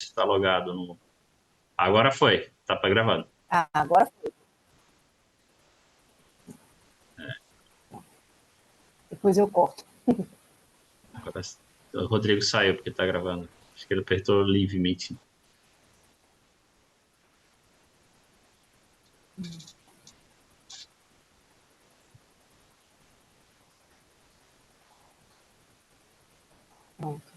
se está logado no. Agora foi, tá para gravando. Ah, agora foi. Depois eu corto. Agora o Rodrigo saiu porque está gravando. Acho que ele apertou Leave Meeting. Pronto.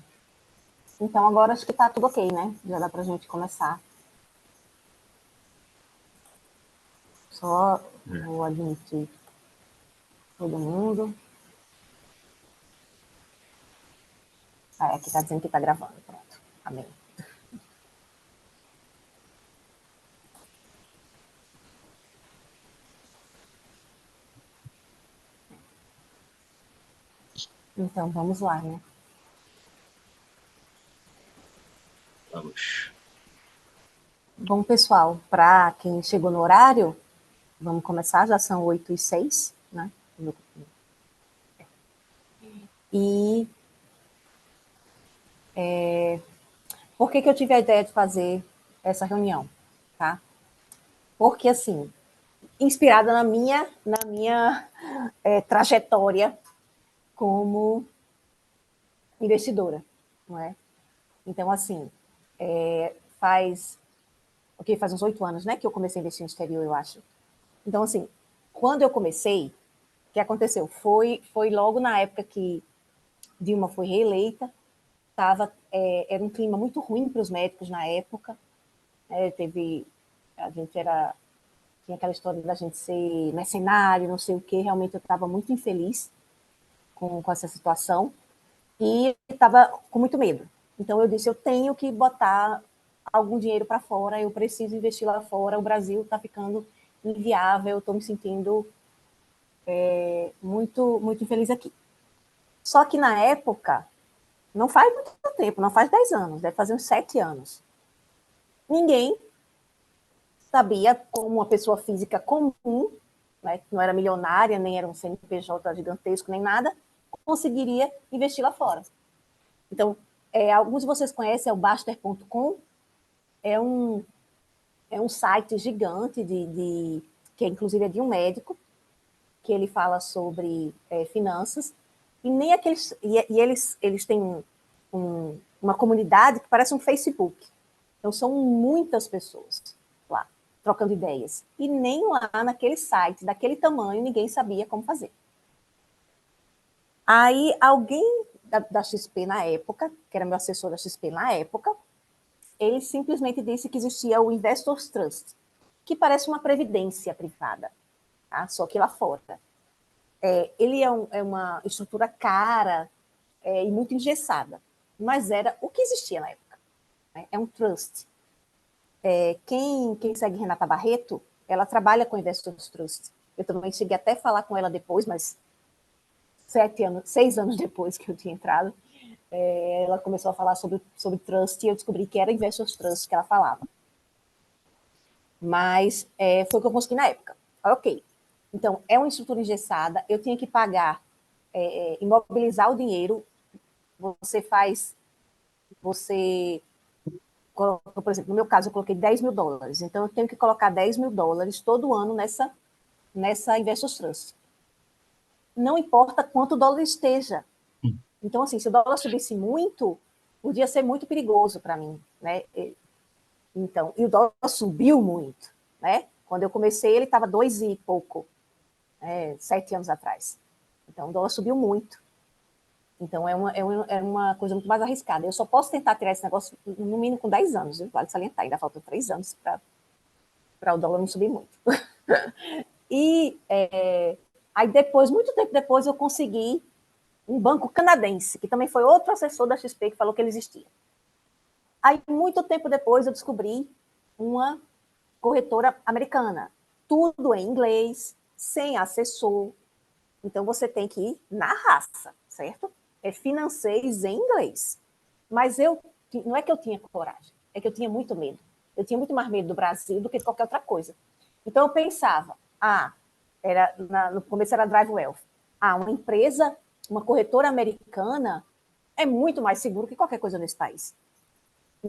Então, agora acho que está tudo ok, né? Já dá para a gente começar. Só É. vou admitir todo mundo. Ah, aqui está dizendo que está gravando. Pronto. Amém. Então, vamos lá, né? Vamos. Bom, pessoal, para quem chegou no horário, vamos começar, já são 8h06, né? E por que eu tive a ideia de fazer essa reunião, tá? Porque, assim, inspirada na minha trajetória como investidora, não é? Então, assim, faz faz uns 8 anos, né, que eu comecei a investir no exterior, eu acho. Então, assim, quando eu comecei, o que aconteceu? Foi logo na época que Dilma foi reeleita, era um clima muito ruim para os médicos na época, né, a gente tinha aquela história da gente ser mercenário, não sei o quê, realmente eu estava muito infeliz com essa situação e estava com muito medo. Então eu disse, eu tenho que botar algum dinheiro para fora, eu preciso investir lá fora, o Brasil está ficando inviável, eu estou me sentindo muito, muito infeliz aqui. Só que na época, não faz muito tempo, não faz 10 anos, deve fazer uns 7 anos. Ninguém sabia como uma pessoa física comum, né, que não era milionária, nem era um CNPJ gigantesco, nem nada, conseguiria investir lá fora. Então, alguns de vocês conhecem, é o Baster.com, é um, é um site gigante, que inclusive é de um médico, que ele fala sobre finanças, e nem aqueles. E eles têm uma comunidade que parece um Facebook. Então, são muitas pessoas lá, trocando ideias. E nem lá naquele site, daquele tamanho, ninguém sabia como fazer. Aí, alguém da XP na época, que era meu assessor da XP na época, ele simplesmente disse que existia o Investors Trust, que parece uma previdência privada, tá? Só que lá fora. Ele é uma estrutura cara e muito engessada, mas era o que existia na época. Né? É um trust. Quem segue Renata Barreto, ela trabalha com Investors Trust. Eu também cheguei até a falar com ela depois, mas 6 anos depois que eu tinha entrado, ela começou a falar sobre trust e eu descobri que era Investors Trust que ela falava. Mas foi o que eu consegui na época. Ok. Então, é uma estrutura engessada, eu tinha que pagar, imobilizar o dinheiro, você coloca, por exemplo, no meu caso, eu coloquei $10.000, então eu tenho que colocar $10.000 todo ano nessa Investors Trust. Não importa quanto o dólar esteja. Então, assim, se o dólar subisse muito, podia ser muito perigoso para mim, né? Então, e o dólar subiu muito, né? Quando eu comecei, ele estava 2 e pouco, 7 anos atrás. Então, o dólar subiu muito. Então, é uma coisa muito mais arriscada. Eu só posso tentar tirar esse negócio, no mínimo, com 10 anos, viu? Vale salientar, ainda faltam 3 anos para o dólar não subir muito. E aí, depois, muito tempo depois, eu consegui um banco canadense, que também foi outro assessor da XP que falou que ele existia. Aí, muito tempo depois, eu descobri uma corretora americana. Tudo em inglês, sem assessor. Então, você tem que ir na raça, certo? É Financeiros em inglês. Mas não é que eu tinha coragem, é que eu tinha muito medo. Eu tinha muito mais medo do Brasil do que de qualquer outra coisa. Então, eu pensava, no começo era Drive Wealth. Uma empresa, uma corretora americana é muito mais seguro que qualquer coisa nesse país.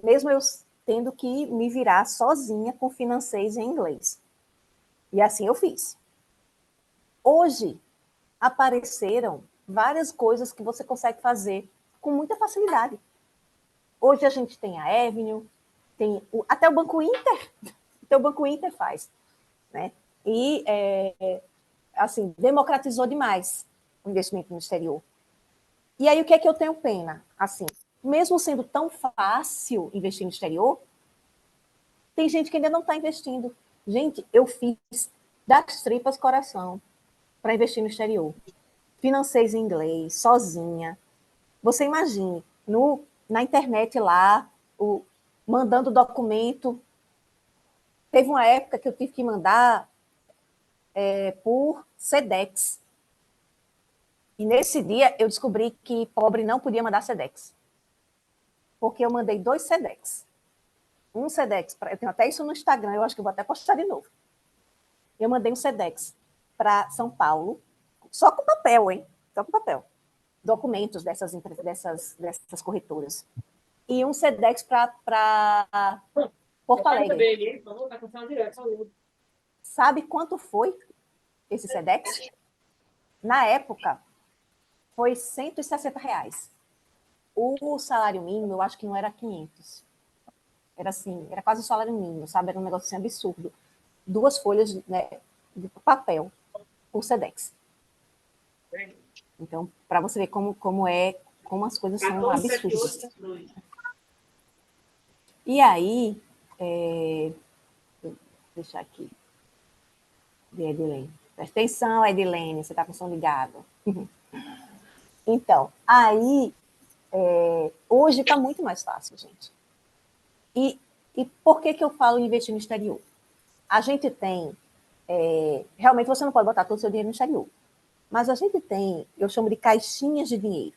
mesmo eu tendo que me virar sozinha com financeiros em inglês. E assim eu fiz. Hoje, apareceram várias coisas que você consegue fazer com muita facilidade. Hoje a gente tem a Avenue, tem até o Banco Inter, até o Banco Inter faz, né? E, assim, democratizou demais o investimento no exterior. E aí, o que é que eu tenho pena? Assim, mesmo sendo tão fácil investir no exterior, tem gente que ainda não está investindo. Gente, eu fiz das tripas coração para investir no exterior. Financeiros em inglês, sozinha. Você imagine, na internet lá, mandando documento. Teve uma época que eu tive que mandar por SEDEX. E nesse dia eu descobri que pobre não podia mandar SEDEX. Porque eu mandei 2 SEDEX. Um SEDEX, eu tenho até isso no Instagram, eu acho que eu vou até postar de novo. Eu mandei um SEDEX para São Paulo, só com papel, hein? Só com papel. Documentos dessas corretoras. E um SEDEX para Porto Alegre. Sabe quanto foi esse SEDEX? Na época, foi R$ 160. O salário mínimo, eu acho que não era 500. Era assim, era quase o salário mínimo, sabe? Era um negócio assim, absurdo. 2 folhas, né, de papel por SEDEX. Então, para você ver como as coisas são absurdas. E aí, deixar aqui, de Edilene. Presta atenção, Edilene, você está com o som ligado. Então, aí, hoje está muito mais fácil, gente. E por que eu falo em investir no exterior? A gente tem, realmente você não pode botar todo o seu dinheiro no exterior, mas a gente tem, eu chamo de caixinhas de dinheiro.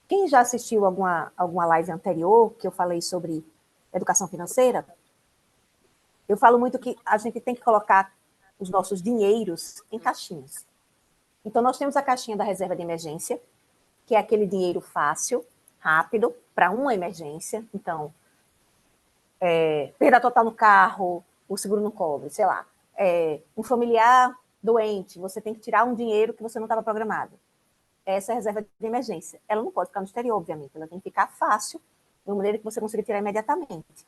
Quem já assistiu alguma live anterior que eu falei sobre educação financeira, eu falo muito que a gente tem que colocar os nossos dinheiros em caixinhas. Então, nós temos a caixinha da reserva de emergência, que é aquele dinheiro fácil, rápido, para uma emergência. Então, perda total no carro, o seguro não cobre, sei lá. Um familiar doente, você tem que tirar um dinheiro que você não estava programado. Essa é a reserva de emergência. Ela não pode ficar no exterior, obviamente. Ela tem que ficar fácil, de uma maneira que você consiga tirar imediatamente.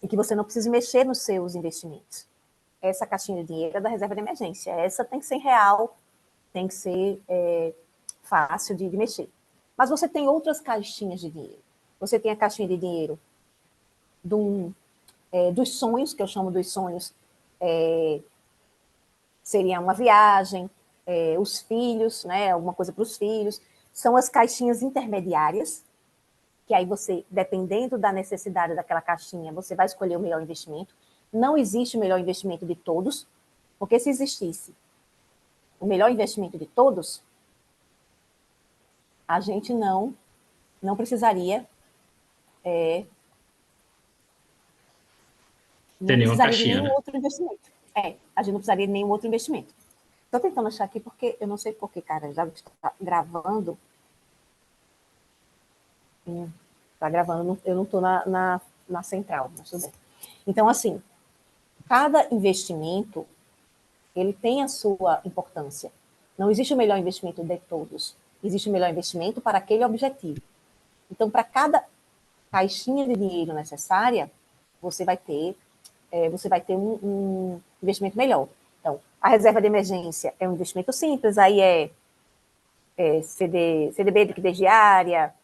E que você não precise mexer nos seus investimentos. Essa caixinha de dinheiro é da reserva de emergência. Essa tem que ser real, tem que ser fácil de mexer. Mas você tem outras caixinhas de dinheiro. Você tem a caixinha de dinheiro dos sonhos, que eu chamo dos sonhos, seria uma viagem, os filhos, né, alguma coisa para os filhos. São as caixinhas intermediárias, que aí você, dependendo da necessidade daquela caixinha, você vai escolher o melhor investimento. Não existe o melhor investimento de todos, porque se existisse o melhor investimento de todos, a gente não precisaria Tem nenhuma de caixinha, nenhum né? outro investimento. A gente não precisaria de nenhum outro investimento. Estou tentando achar aqui porque eu não sei porquê, cara. Já está gravando. Está gravando, eu não estou na central, mas tudo bem. Então, assim, cada investimento ele tem a sua importância. Não existe o melhor investimento de todos. Existe o melhor investimento para aquele objetivo. Então, para cada caixinha de dinheiro necessária, você vai ter um investimento melhor. Então, a reserva de emergência é um investimento simples, aí CDB de liquidez diária,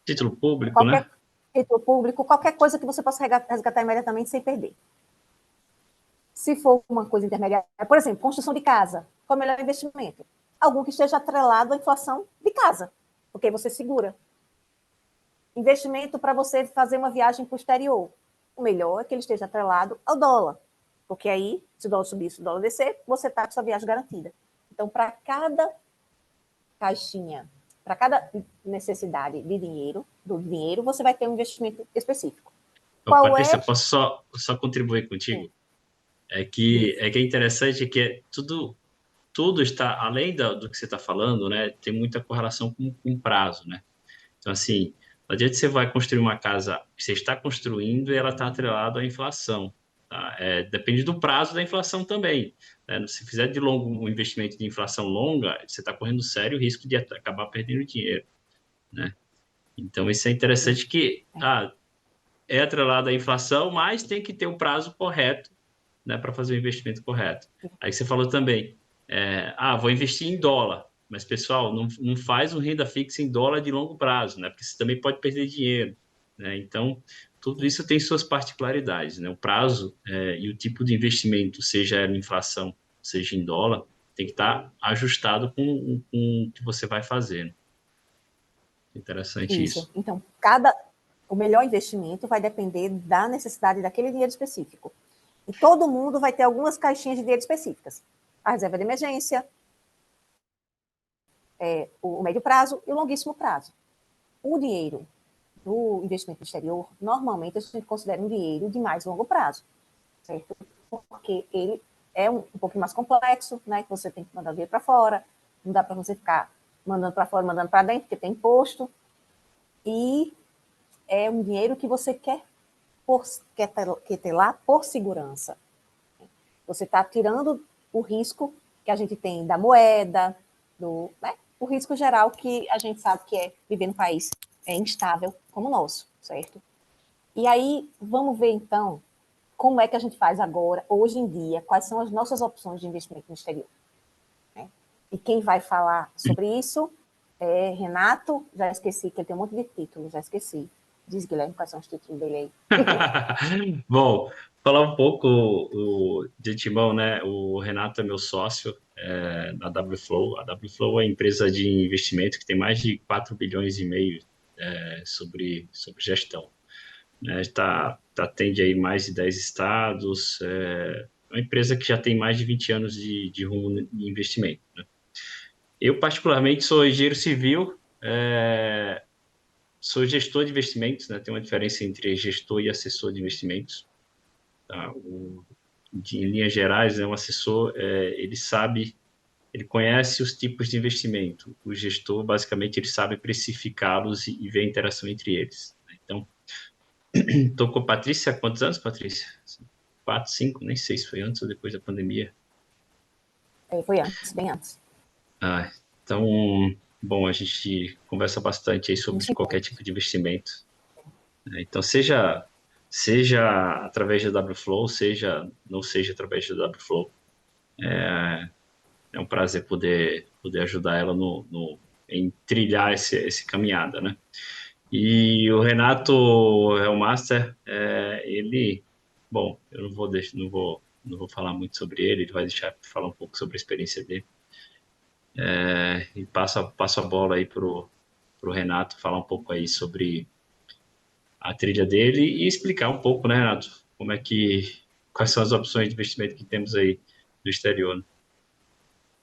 Título público, qualquer né? título público, qualquer coisa que você possa resgatar imediatamente sem perder. Se for uma coisa intermediária, por exemplo, construção de casa, qual é o melhor investimento? Algum que esteja atrelado à inflação de casa, porque você segura. Investimento para você fazer uma viagem para o exterior. O melhor é que ele esteja atrelado ao dólar, porque aí, se o dólar subir, se o dólar descer, você está com sua viagem garantida. Então, para cada caixinha, para cada necessidade de dinheiro, você vai ter um investimento específico. Ô, Qual Patrícia, é? posso só contribuir Sim, contigo? É que diz. é, que é interessante que tudo está, além do que você está falando, né? Tem muita correlação com prazo, né? Então, assim, Não adianta você vai construir uma casa que você está construindo e ela está atrelada à inflação. Tá? Depende do prazo da inflação também. Né? Se fizer de longo um investimento de inflação longa, você está correndo sério risco de acabar perdendo dinheiro. Né? Então, isso é interessante que é atrelado à inflação, mas tem que ter o prazo correto, né, para fazer o investimento correto. Aí você falou também, vou investir em dólar, mas pessoal, não faz um renda fixa em dólar de longo prazo, né, porque você também pode perder dinheiro, né? Então, tudo isso tem suas particularidades, né? O prazo e o tipo de investimento, seja em inflação, seja em dólar, tem que estar ajustado com o que você vai fazer. Né? Interessante Isso. isso. Então, o melhor investimento vai depender da necessidade daquele dinheiro específico. E todo mundo vai ter algumas caixinhas de dinheiro específicas. A reserva de emergência, o médio prazo e o longuíssimo prazo. O dinheiro do investimento exterior, normalmente a gente considera um dinheiro de mais longo prazo, certo? Porque ele é um pouquinho mais complexo, né? Que você tem que mandar o dinheiro para fora, não dá para você ficar mandando para fora, mandando para dentro, porque tem imposto. E é um dinheiro que você quer ter lá por segurança. Você está tirando o risco que a gente tem da moeda, né? O risco geral que a gente sabe que é viver num país instável como o nosso, certo? E aí, vamos ver então como é que a gente faz agora, hoje em dia, quais são as nossas opções de investimento no exterior. Né? E quem vai falar sobre isso é Renato, já esqueci, que ele tem um monte de títulos, já esqueci. Diz, Guilherme, quais são os títulos dele aí? Bom, falar um pouco de Timão, né? O Renato é meu sócio na WFlow. A WFlow é uma empresa de investimento que tem mais de 4 bilhões e meio sobre gestão. Né? Atende aí mais de 10 estados. É uma empresa que já tem mais de 20 anos de rumo de investimento. Né? Eu, particularmente, sou engenheiro civil, sou gestor de investimentos, né? Tem uma diferença entre gestor e assessor de investimentos. Tá? Em linhas gerais, um assessor, ele sabe, ele conhece os tipos de investimento. O gestor, basicamente, ele sabe precificá-los e ver a interação entre eles. Então, estou com a Patrícia há quantos anos, Patrícia? 4, 5, nem sei se foi antes ou depois da pandemia. Foi antes, bem antes. Ah, então, bom, a gente conversa bastante aí sobre Uns 5 qualquer anos. tipo de investimento. Né? Então, seja através da WFlow, não seja através da WFlow. É um prazer poder ajudar ela em trilhar esse caminhada, né? E o Renato Hellmaster, bom, eu não vou falar muito sobre ele, ele vai deixar falar um pouco sobre a experiência dele. E passo a bola aí pro Renato falar um pouco aí sobre a trilha dele e explicar um pouco, né, Renato, quais são as opções de investimento que temos aí do exterior, né?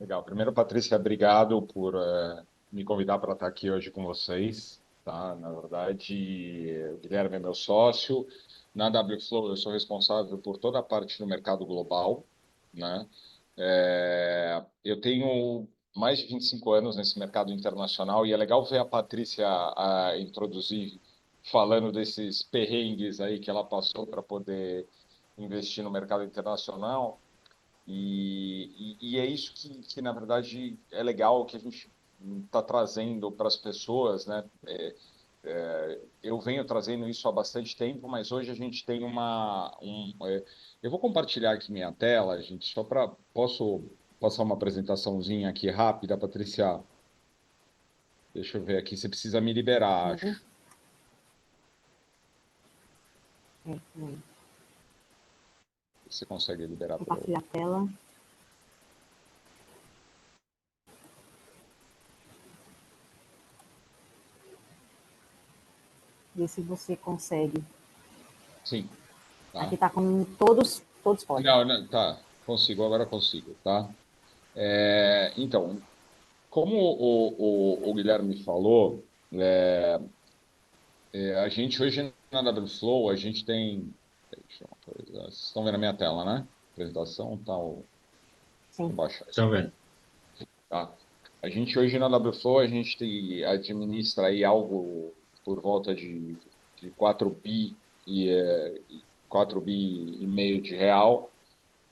Legal. Primeiro, Patrícia, obrigado por me convidar para estar aqui hoje com vocês. Tá? Na verdade, o Guilherme é meu sócio. Na WFlow, eu sou responsável por toda a parte do mercado global. Né? Eu tenho mais de 25 anos nesse mercado internacional e é legal ver a Patrícia introduzir, falando desses perrengues aí que ela passou para poder investir no mercado internacional. E é isso que, na verdade, é legal que a gente está trazendo para as pessoas, né? Eu venho trazendo isso há bastante tempo, mas hoje a gente tem eu vou compartilhar aqui minha tela, gente, só para... Posso passar uma apresentaçãozinha aqui rápida, Patrícia? Deixa eu ver aqui, você precisa me liberar, acho. Você consegue liberar para eu... Compartilhar a tela. Ver se você consegue. Sim, tá. Aqui está com todos podem. Não, tá, consigo, agora consigo, tá? Então, como o Guilherme falou, a gente hoje na WFlow, a gente tem. Deixa eu atualizar. Vocês estão vendo a minha tela, né? Apresentação, tal. Vou Sim. baixar isso. Então, velho. Tá. A gente hoje na WFlow, administra aí algo por volta de 4 bi e 4 bi e meio de real.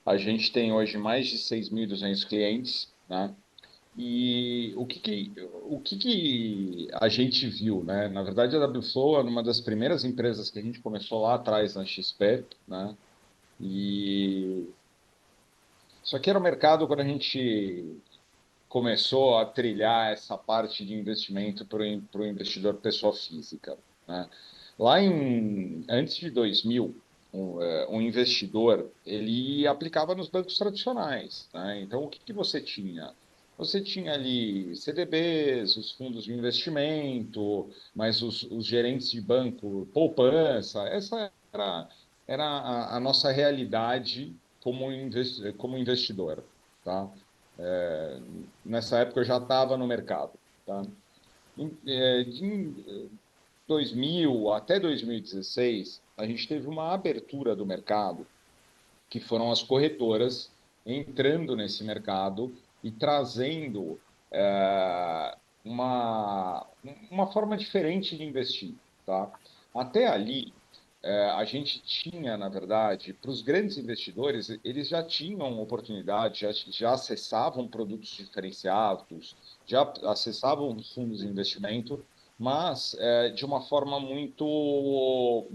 A gente tem hoje mais de 6.200 clientes, né? E o que a gente viu, né? Na verdade, a WFlow é uma das primeiras empresas que a gente começou lá atrás na XP, né? E isso aqui era o mercado quando a gente começou a trilhar essa parte de investimento para o investidor pessoa física, né? Antes de 2000, um investidor ele aplicava nos bancos tradicionais, né? Então, o que que você tinha? Você tinha ali CDBs, os fundos de investimento, mas os gerentes de banco, poupança, essa era a nossa realidade como investidor, tá? Nessa época eu já estava no mercado, tá? De 2000 até 2016, a gente teve uma abertura do mercado, que foram as corretoras entrando nesse mercado e trazendo uma forma diferente de investir, tá? Até ali, a gente tinha, na verdade, para os grandes investidores, eles já tinham oportunidade, já acessavam produtos diferenciados, já acessavam fundos de investimento, mas de uma forma muito,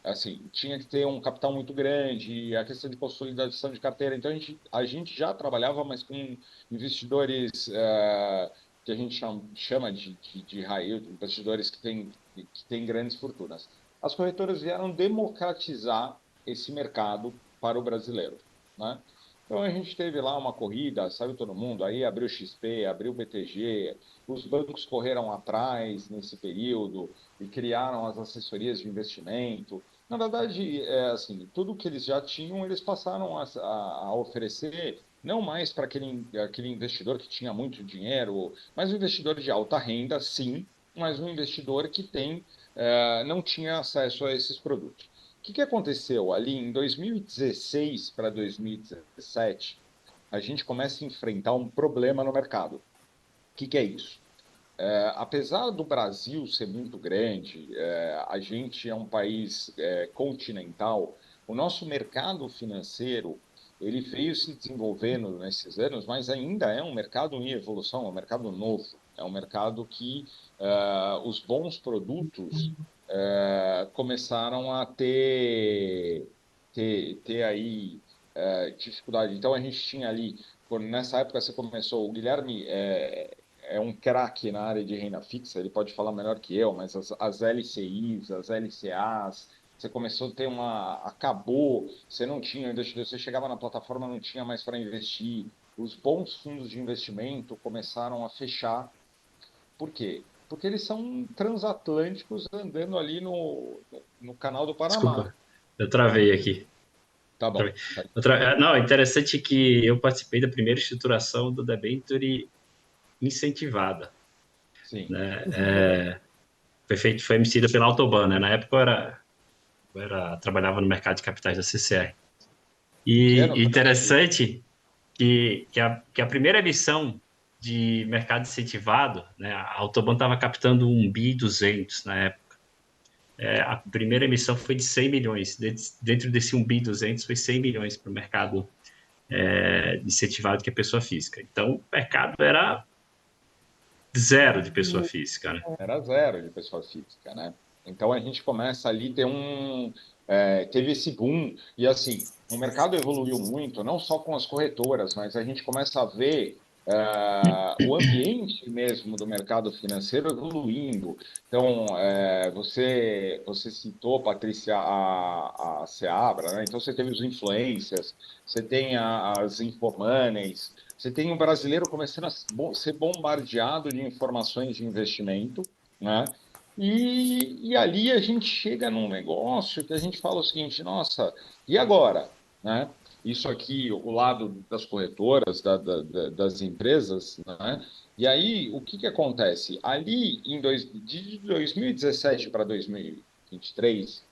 assim, tinha que ter um capital muito grande, a questão de consolidação de carteira. Então, a gente já trabalhava, mas com investidores que a gente chama de high yield, investidores que têm grandes fortunas. As corretoras vieram democratizar esse mercado para o brasileiro, né? Então, a gente teve lá uma corrida, saiu todo mundo, aí abriu XP, abriu BTG, os bancos correram atrás nesse período e criaram as assessorias de investimento. Na verdade, assim, tudo que eles já tinham, eles passaram a oferecer, não mais para aquele investidor que tinha muito dinheiro, mas um investidor de alta renda, sim, mas um investidor que não tinha acesso a esses produtos. O que aconteceu ali em 2016 para 2017? A gente começa a enfrentar um problema no mercado. O que é isso? Apesar do Brasil ser muito grande, a gente é um país continental, o nosso mercado financeiro ele veio se desenvolvendo nesses anos, mas ainda é um mercado em evolução, é um mercado novo, é um mercado que os bons produtos começaram a ter aí dificuldade. Então a gente tinha ali, nessa época você começou, o Guilherme é um craque na área de renda fixa, ele pode falar melhor que eu, mas as LCIs, as LCAs, você começou a ter acabou, você não tinha investidor, você chegava na plataforma, não tinha mais para investir, os bons fundos de investimento começaram a fechar. Por quê? Porque eles são transatlânticos andando ali no canal do Panamá. Desculpa, eu travei aqui. Tá bom. Não, é interessante que eu participei da primeira estruturação do debenture incentivada, Sim. né? Foi emitida pela Autoban, né? Na época trabalhava no mercado de capitais da CCR. Que ano E foi emitida? interessante que a primeira emissão de mercado incentivado, né? A Autoban estava captando 1.2 bi na época. A primeira emissão foi de 100 milhões. Dentro desse 1.2 bi foi 100 milhões para o mercado incentivado, que é pessoa física. Então, o mercado era zero de pessoa física, né? Era zero de pessoa física, né? Então a gente começa ali teve esse boom e assim o mercado evoluiu muito, não só com as corretoras, mas a gente começa a ver o ambiente mesmo do mercado financeiro evoluindo. Então você citou, Patrícia, a Seabra, né? Então você teve os influencers, você tem as infomanies, você tem o brasileiro começando a ser bombardeado de informações de investimento, né? E ali a gente chega num negócio que a gente fala o seguinte, nossa, e agora? Né? Isso aqui, o lado das corretoras, das empresas, né? E aí, o que acontece? Ali, de 2017 para 2023, o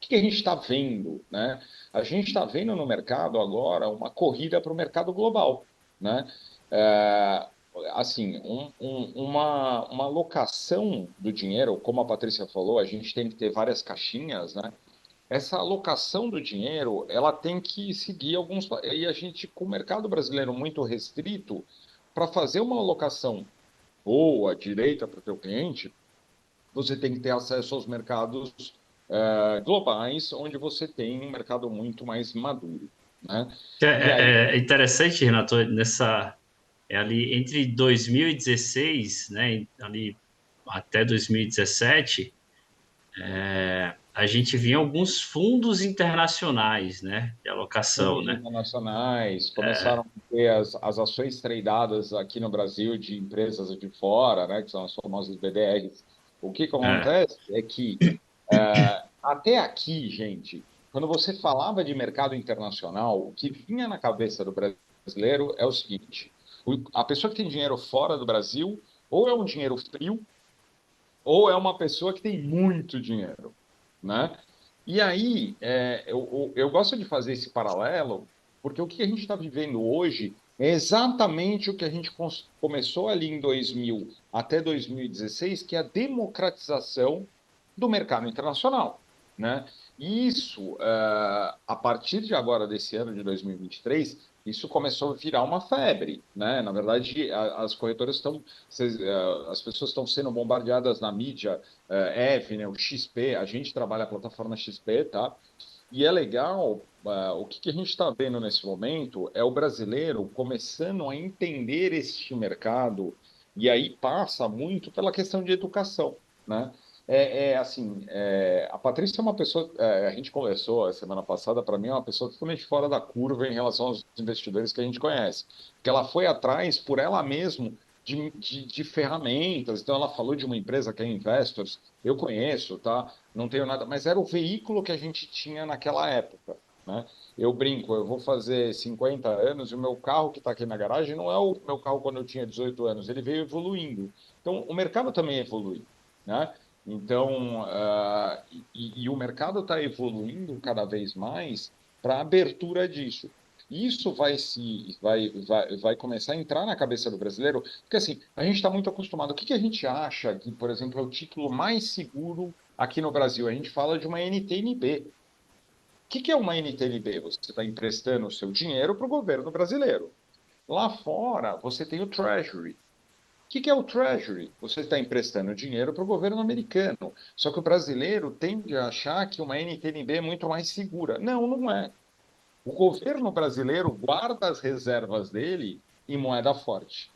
que a gente está vendo? Né? A gente está vendo no mercado agora uma corrida para o mercado global, né? assim, uma alocação do dinheiro, como a Patrícia falou, a gente tem que ter várias caixinhas, né? Essa alocação do dinheiro, ela tem que seguir alguns. E a gente, com o mercado brasileiro muito restrito, para fazer uma alocação boa, direita para o teu cliente, você tem que ter acesso aos mercados globais, onde você tem um mercado muito mais maduro, né? É, E aí, é interessante, Renato, ali entre 2016, né, ali até 2017, a gente via alguns fundos internacionais, né, de alocação, fundos né? internacionais começaram a ter as ações tradeadas aqui no Brasil de empresas de fora, né, que são as famosas BDRs. O que que É, acontece é que até aqui, gente, quando você falava de mercado internacional, o que vinha na cabeça do brasileiro é o seguinte: a pessoa que tem dinheiro fora do Brasil, ou é um dinheiro frio, ou é uma pessoa que tem muito dinheiro, né? E aí, eu gosto de fazer esse paralelo, porque o que a gente está vivendo hoje é exatamente o que a gente começou ali em 2000 até 2016, que é a democratização do mercado internacional, né? E isso, a partir de agora, desse ano de 2023, isso começou a virar uma febre, né? Na verdade, as corretoras estão, as pessoas estão sendo bombardeadas na mídia, EV, né, o XP, a gente trabalha a plataforma XP, tá? E é legal, o que a gente está vendo nesse momento é o brasileiro começando a entender este mercado, e aí passa muito pela questão de educação, né? Assim, a Patrícia é uma pessoa, a gente conversou a semana passada, para mim é uma pessoa totalmente fora da curva em relação aos investidores que a gente conhece, porque ela foi atrás por ela mesma de ferramentas, então ela falou de uma empresa que é Investors, eu conheço, tá? Não tenho nada, mas era o veículo que a gente tinha naquela época, né? Eu brinco, eu vou fazer 50 anos e o meu carro que está aqui na garagem não é o meu carro quando eu tinha 18 anos, ele veio evoluindo. Então, o mercado também evolui, né? Então, e o mercado está evoluindo cada vez mais para a abertura disso. Isso vai começar a entrar na cabeça do brasileiro, porque assim, a gente está muito acostumado. O que a gente acha que, por exemplo, é o título mais seguro aqui no Brasil? A gente fala de uma NTNB. O que é uma NTNB? Você está emprestando o seu dinheiro para o governo brasileiro. Lá fora, você tem o Treasury. O que é o Treasury? Você está emprestando dinheiro para o governo americano. Só que o brasileiro tende a achar que uma NTNB é muito mais segura. Não, não é. O governo brasileiro guarda as reservas dele em moeda forte,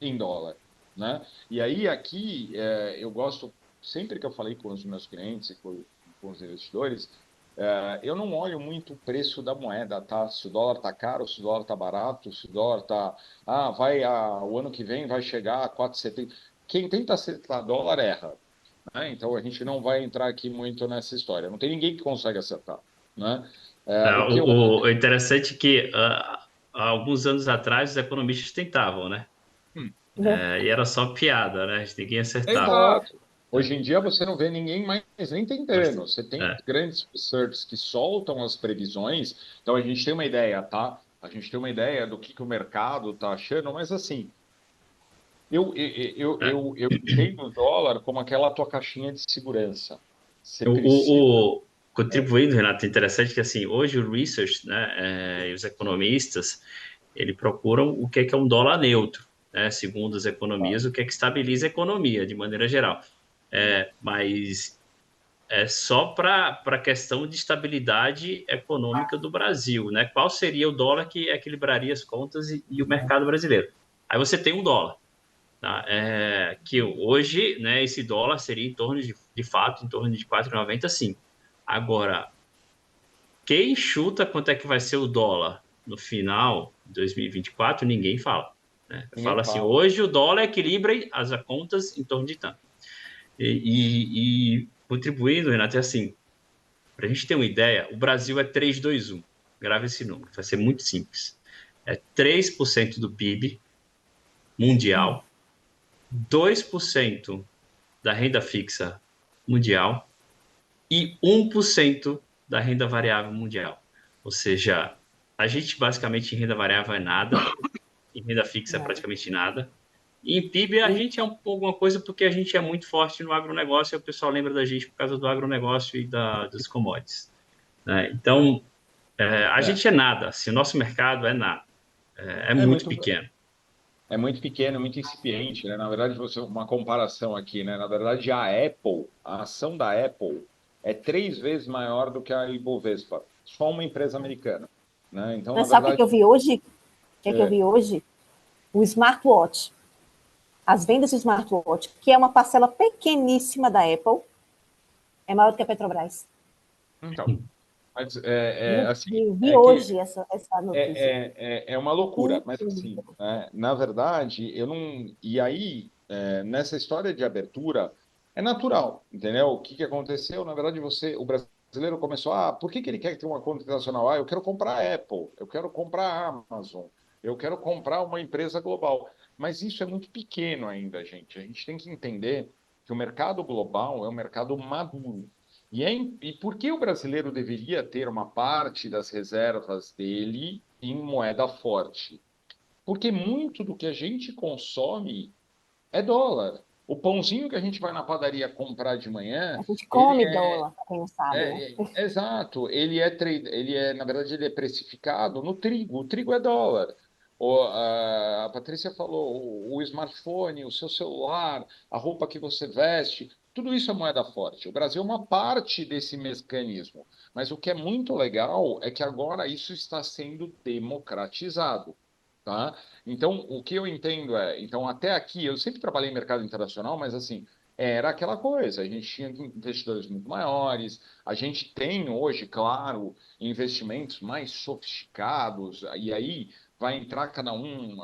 em dólar, né? E aí aqui eu gosto, sempre que eu falei com os meus clientes e com os investidores, eu não olho muito o preço da moeda, tá? Se o dólar tá caro, se o dólar tá barato, se o dólar tá, o ano que vem vai chegar a 4,70. Quem tenta acertar dólar erra, né? Então a gente não vai entrar aqui muito nessa história. Não tem ninguém que consegue acertar, né? O que eu o interessante é que há alguns anos atrás os economistas tentavam, né? E era só piada, né? Ninguém acertava. Exato. Né? Hoje em dia você não vê ninguém mais nem Mas, tentando. Você tem é, grandes research que soltam as previsões, então a gente tem uma ideia, tá? A gente tem uma ideia do que o mercado está achando, mas assim, é. eu entendo o dólar como aquela tua caixinha de segurança. Você O, precisa. contribuindo, Renato, é interessante que assim, hoje o research, né, e os economistas, ele procuram o que é um dólar neutro, né, segundo as economias, o que é que estabiliza a economia de maneira geral. Mas é só para a questão de estabilidade econômica do Brasil, né? Qual seria o dólar que equilibraria as contas e o mercado brasileiro? Aí você tem um dólar, tá? Que hoje, né, esse dólar seria em torno de fato, em torno de 4,90, sim. Agora, quem chuta quanto é que vai ser o dólar no final de 2024, ninguém fala, né? Ninguém Fala assim, fala. hoje o dólar equilibra as contas em torno de tanto. E contribuindo, Renato, é assim, para a gente ter uma ideia, o Brasil é 3,21. Grave esse número, vai ser muito simples. É 3% do PIB mundial, 2% da renda fixa mundial e 1% da renda variável mundial. Ou seja, a gente basicamente em renda variável é nada em renda fixa é Nada. praticamente nada. E em PIB a gente é alguma coisa porque a gente é muito forte no agronegócio e o pessoal lembra da gente por causa do agronegócio e dos commodities, né? Então, a É, gente é nada, assim, o nosso mercado é nada, é é muito muito, pequeno. é muito pequeno, é muito incipiente, né? Na verdade, uma comparação aqui, né? Na verdade, a ação da Apple é 3 vezes maior do que a Ibovespa, só uma empresa americana, né? Então, na Mas sabe o que verdade, que eu vi hoje? O que é que eu é, vi hoje? O smartwatch. As vendas de smartwatch, que é uma parcela pequeníssima da Apple, é maior do que a Petrobras. então, mas Vi, assim, vi é que hoje essa notícia. é uma loucura, mas assim, Incrível. na verdade, eu não. E aí, nessa história de abertura, é natural, entendeu? O que que aconteceu? Na verdade, o brasileiro começou, por que que ele quer ter uma conta internacional? Eu quero comprar a Apple, eu quero comprar a Amazon, eu quero comprar uma empresa global. Mas isso é muito pequeno ainda, gente. A gente tem que entender que o mercado global é um mercado maduro. E por que o brasileiro deveria ter uma parte das reservas dele em moeda forte? Porque muito do que a gente consome é dólar. O pãozinho que a gente vai na padaria comprar de manhã, A gente ele come dólar, para quem não sabe, né? exato, na verdade, ele é precificado no trigo. O trigo é dólar. A Patrícia falou, o smartphone, o seu celular, a roupa que você veste, tudo isso é moeda forte. O Brasil é uma parte desse mecanismo. Mas o que é muito legal é que agora isso está sendo democratizado. Tá? Então, o que eu entendo então até aqui, eu sempre trabalhei em mercado internacional, mas assim, era aquela coisa, a gente tinha investidores muito maiores, a gente tem hoje, claro, investimentos mais sofisticados, e aí vai entrar cada um,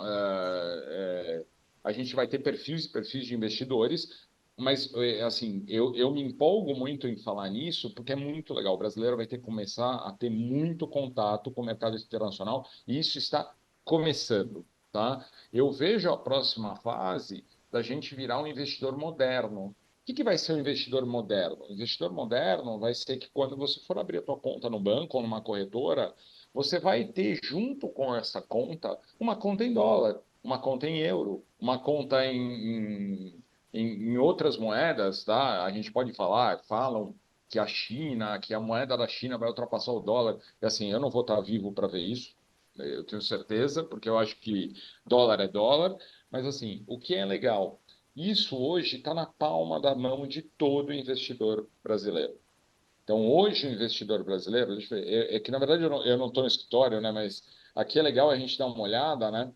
a gente vai ter perfis e perfis de investidores, mas assim, eu me empolgo muito em falar nisso, porque é muito legal. O brasileiro vai ter que começar a ter muito contato com o mercado internacional, e isso está começando, tá? Eu vejo a próxima fase da gente virar um investidor moderno. O que que vai ser um investidor moderno? O investidor moderno vai ser que quando você for abrir a tua conta no banco ou numa corretora, você vai ter junto com essa conta uma conta em dólar, uma conta em euro, uma conta em outras moedas, tá? A gente pode falam que que a moeda da China vai ultrapassar o dólar. E assim, eu não vou estar vivo para ver isso, eu tenho certeza, porque eu acho que dólar é dólar, mas assim, o que é legal? Isso hoje está na palma da mão de todo investidor brasileiro. Então, hoje, o investidor brasileiro, deixa eu ver, que na verdade eu não estou no escritório, né? Mas aqui é legal a gente dar uma olhada, né?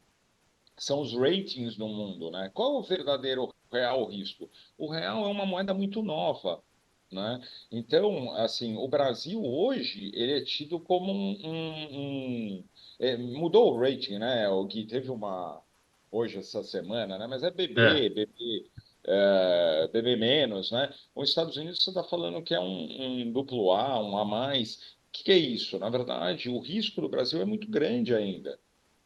São os ratings no mundo, né? Qual é o verdadeiro real risco? O real é uma moeda muito nova, né? Então, assim, o Brasil hoje ele é tido como mudou o rating, né? O que teve uma hoje essa semana, né? Mas é É. BB menos, né? Os Estados Unidos você está falando que é um duplo A, um A mais. O que que é isso? Na verdade, o risco do Brasil é muito grande ainda.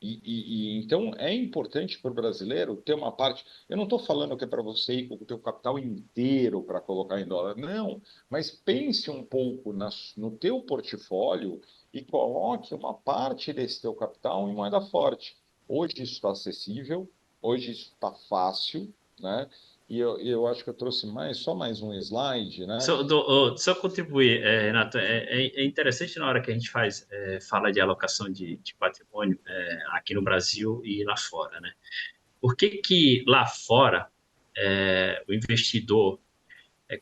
Então é importante para o brasileiro ter uma parte. Eu não estou falando que é para você ir com o teu capital inteiro para colocar em dólar, não. Mas pense um pouco no teu portfólio e coloque uma parte desse teu capital em moeda forte. Hoje isso está acessível, hoje isso está fácil, né? E eu acho que eu trouxe só mais um slide, né? Só contribuir, Renato, é interessante na hora que a gente fala de alocação de patrimônio aqui no Brasil e lá fora, né? Por que que lá fora o investidor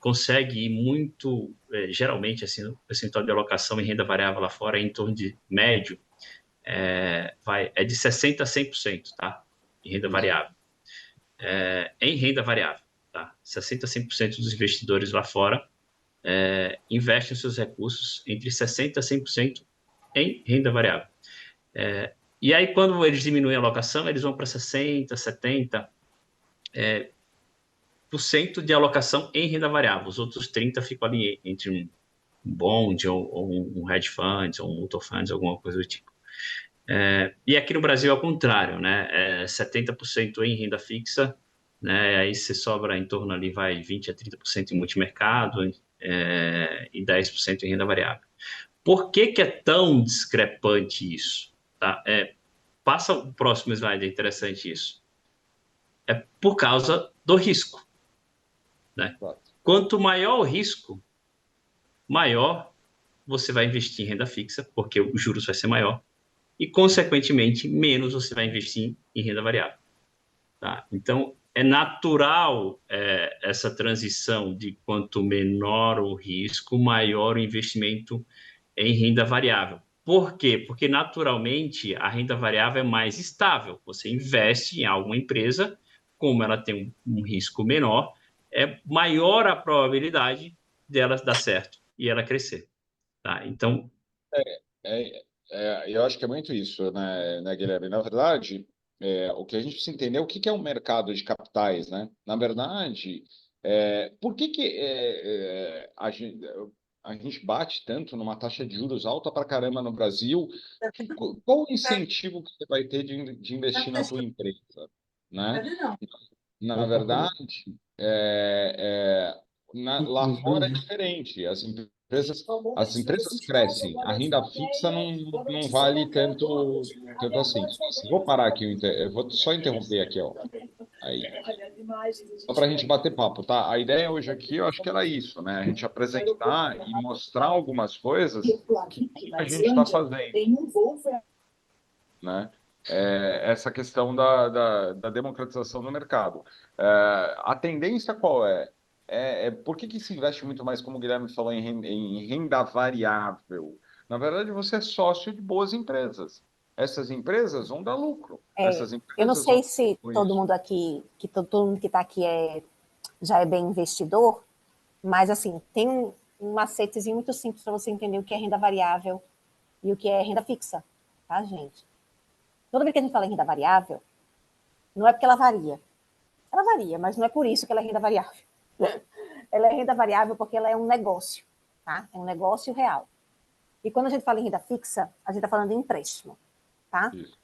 consegue ir muito, geralmente, assim, o percentual de alocação em renda variável lá fora é em torno de médio, é de 60% a 100%, tá? Em renda Isso. variável. Em renda variável, tá? 60% a 100% dos investidores lá fora investem seus recursos entre 60% a 100% em renda variável. E aí, quando eles diminuem a alocação, eles vão para 60%, 70% de alocação em renda variável. Os outros 30% ficam ali entre um bond ou um hedge fund ou um mutual funds, alguma coisa do tipo. E aqui no Brasil é o contrário, né? 70% em renda fixa, né? Aí você sobra em torno ali, vai 20% a 30% em multimercado e 10% em renda variável. Por que que é tão discrepante isso? Tá? Passa o próximo slide, é interessante isso. É por causa do risco, né? Claro. Quanto maior o risco, maior você vai investir em renda fixa, porque os juros vai ser maior, e, consequentemente, menos você vai investir em renda variável. Tá? Então, é natural essa transição de quanto menor o risco, maior o investimento em renda variável. Por quê? Porque, naturalmente, a renda variável é mais estável. Você investe em alguma empresa, como ela tem um risco menor, é maior a probabilidade dela dar certo e ela crescer. Tá? Então, É, eu acho que é muito isso, né, Guilherme? Na verdade, o que a gente precisa entender é o que é um mercado de capitais, né? Na verdade, por que a gente bate tanto numa taxa de juros alta para caramba no Brasil? Qual o incentivo que você vai ter de investir na tua empresa, né? Na verdade, lá fora é diferente. As empresas crescem, a renda fixa não vale tanto assim. Vou parar aqui, eu vou só interromper aqui, ó. Aí, só para a gente bater papo, tá? A ideia hoje aqui, eu acho que era isso, né? A gente apresentar e mostrar algumas coisas que a gente está fazendo, né? Essa questão da democratização do mercado. A tendência qual é? Por que se investe muito mais, como o Guilherme falou, em renda variável? Na verdade, você é sócio de boas empresas. Essas empresas vão dar lucro. Essas Eu não empresas sei vão se com todo isso. mundo aqui, todo mundo que está aqui já é bem investidor, mas assim, tem um macetezinho muito simples para você entender o que é renda variável e o que é renda fixa, tá, gente? Toda vez que a gente fala em renda variável, não é porque ela varia. Ela varia, mas não é por isso que ela é renda variável. Ela é renda variável porque ela é um negócio, tá? É um negócio real. E quando a gente fala em renda fixa, a gente está falando de empréstimo, tá? Isso.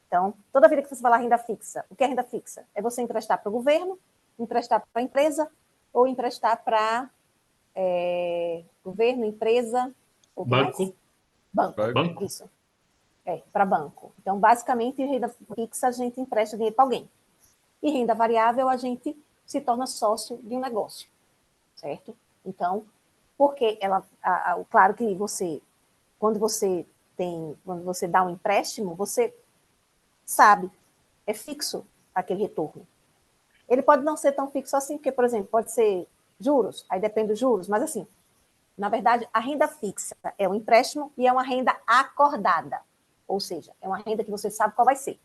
Então, toda vida que você falar renda fixa, o que é renda fixa? É você emprestar para o governo, emprestar para a empresa ou emprestar para governo, empresa, ou o que mais? banco, Banco, banco. isso. Para banco. Então, basicamente, renda fixa a gente empresta dinheiro para alguém. E renda variável a gente se torna sócio de um negócio, certo? Então, porque claro que quando você dá um empréstimo, você sabe, é fixo aquele retorno. Ele pode não ser tão fixo assim, porque, por exemplo, pode ser juros, aí depende dos juros, mas assim, na verdade, a renda fixa é um empréstimo e é uma renda acordada. Ou seja, é uma renda que você sabe qual vai ser.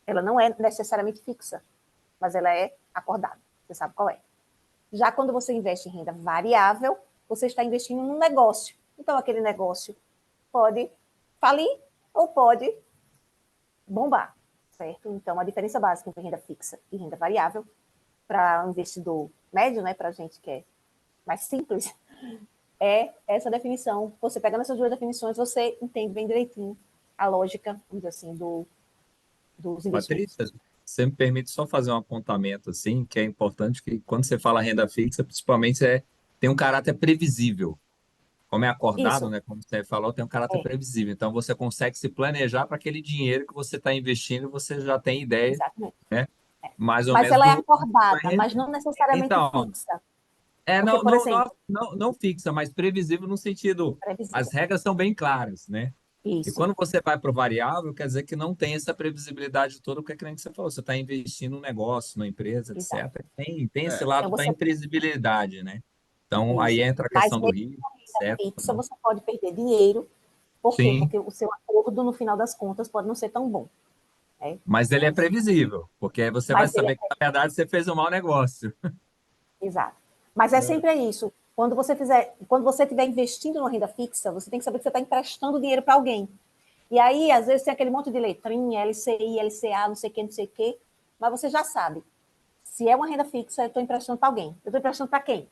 Ela não é necessariamente fixa, mas ela é acordada. Você sabe qual é. Já quando você investe em renda variável, você está investindo num negócio. Então, aquele negócio pode falir ou pode bombar, certo? Então, a diferença básica entre renda fixa e renda variável, para um investidor médio, né, para a gente que é mais simples, é essa definição. Você pegando essas duas definições, você entende bem direitinho a lógica, vamos dizer assim, dos investimentos. Patrícia, você me permite só fazer um apontamento assim, que é importante que quando você fala renda fixa, principalmente tem um caráter previsível. Como é acordado, Isso, né? Como você falou, tem um caráter é, previsível. Então você consegue se planejar para aquele dinheiro que você está investindo, você já tem ideia, exatamente. né? Mais ou Mas menos ela é do. acordada, mas não necessariamente Então, fixa. Porque, por exemplo, não fixa, mas previsível no sentido, as previsível. regras são bem claras, né? E Isso, quando você vai para o variável, quer dizer que não tem essa previsibilidade toda, porque é que nem você falou, você está investindo num negócio, numa empresa, exato. etc. Tem esse É, Então, lado da você, imprevisibilidade, né? Então, aí isso. entra a Mas questão do mesmo risco, na renda etc. fixa, você pode perder dinheiro. Por quê? Sim, Porque o seu acordo, no final das contas, pode não ser tão bom. Né? mas ele é previsível, porque aí você vai Mas ele saber que, na verdade, você fez um mau negócio. exato. Mas é sempre isso. Quando você estiver investindo numa renda fixa, você tem que saber que você está emprestando dinheiro para alguém. E aí, às vezes, tem aquele monte de letrinha, LCI, LCA, não sei o que, não sei o que, mas você já sabe. Se é uma renda fixa, eu estou emprestando para alguém. Eu estou emprestando para quem?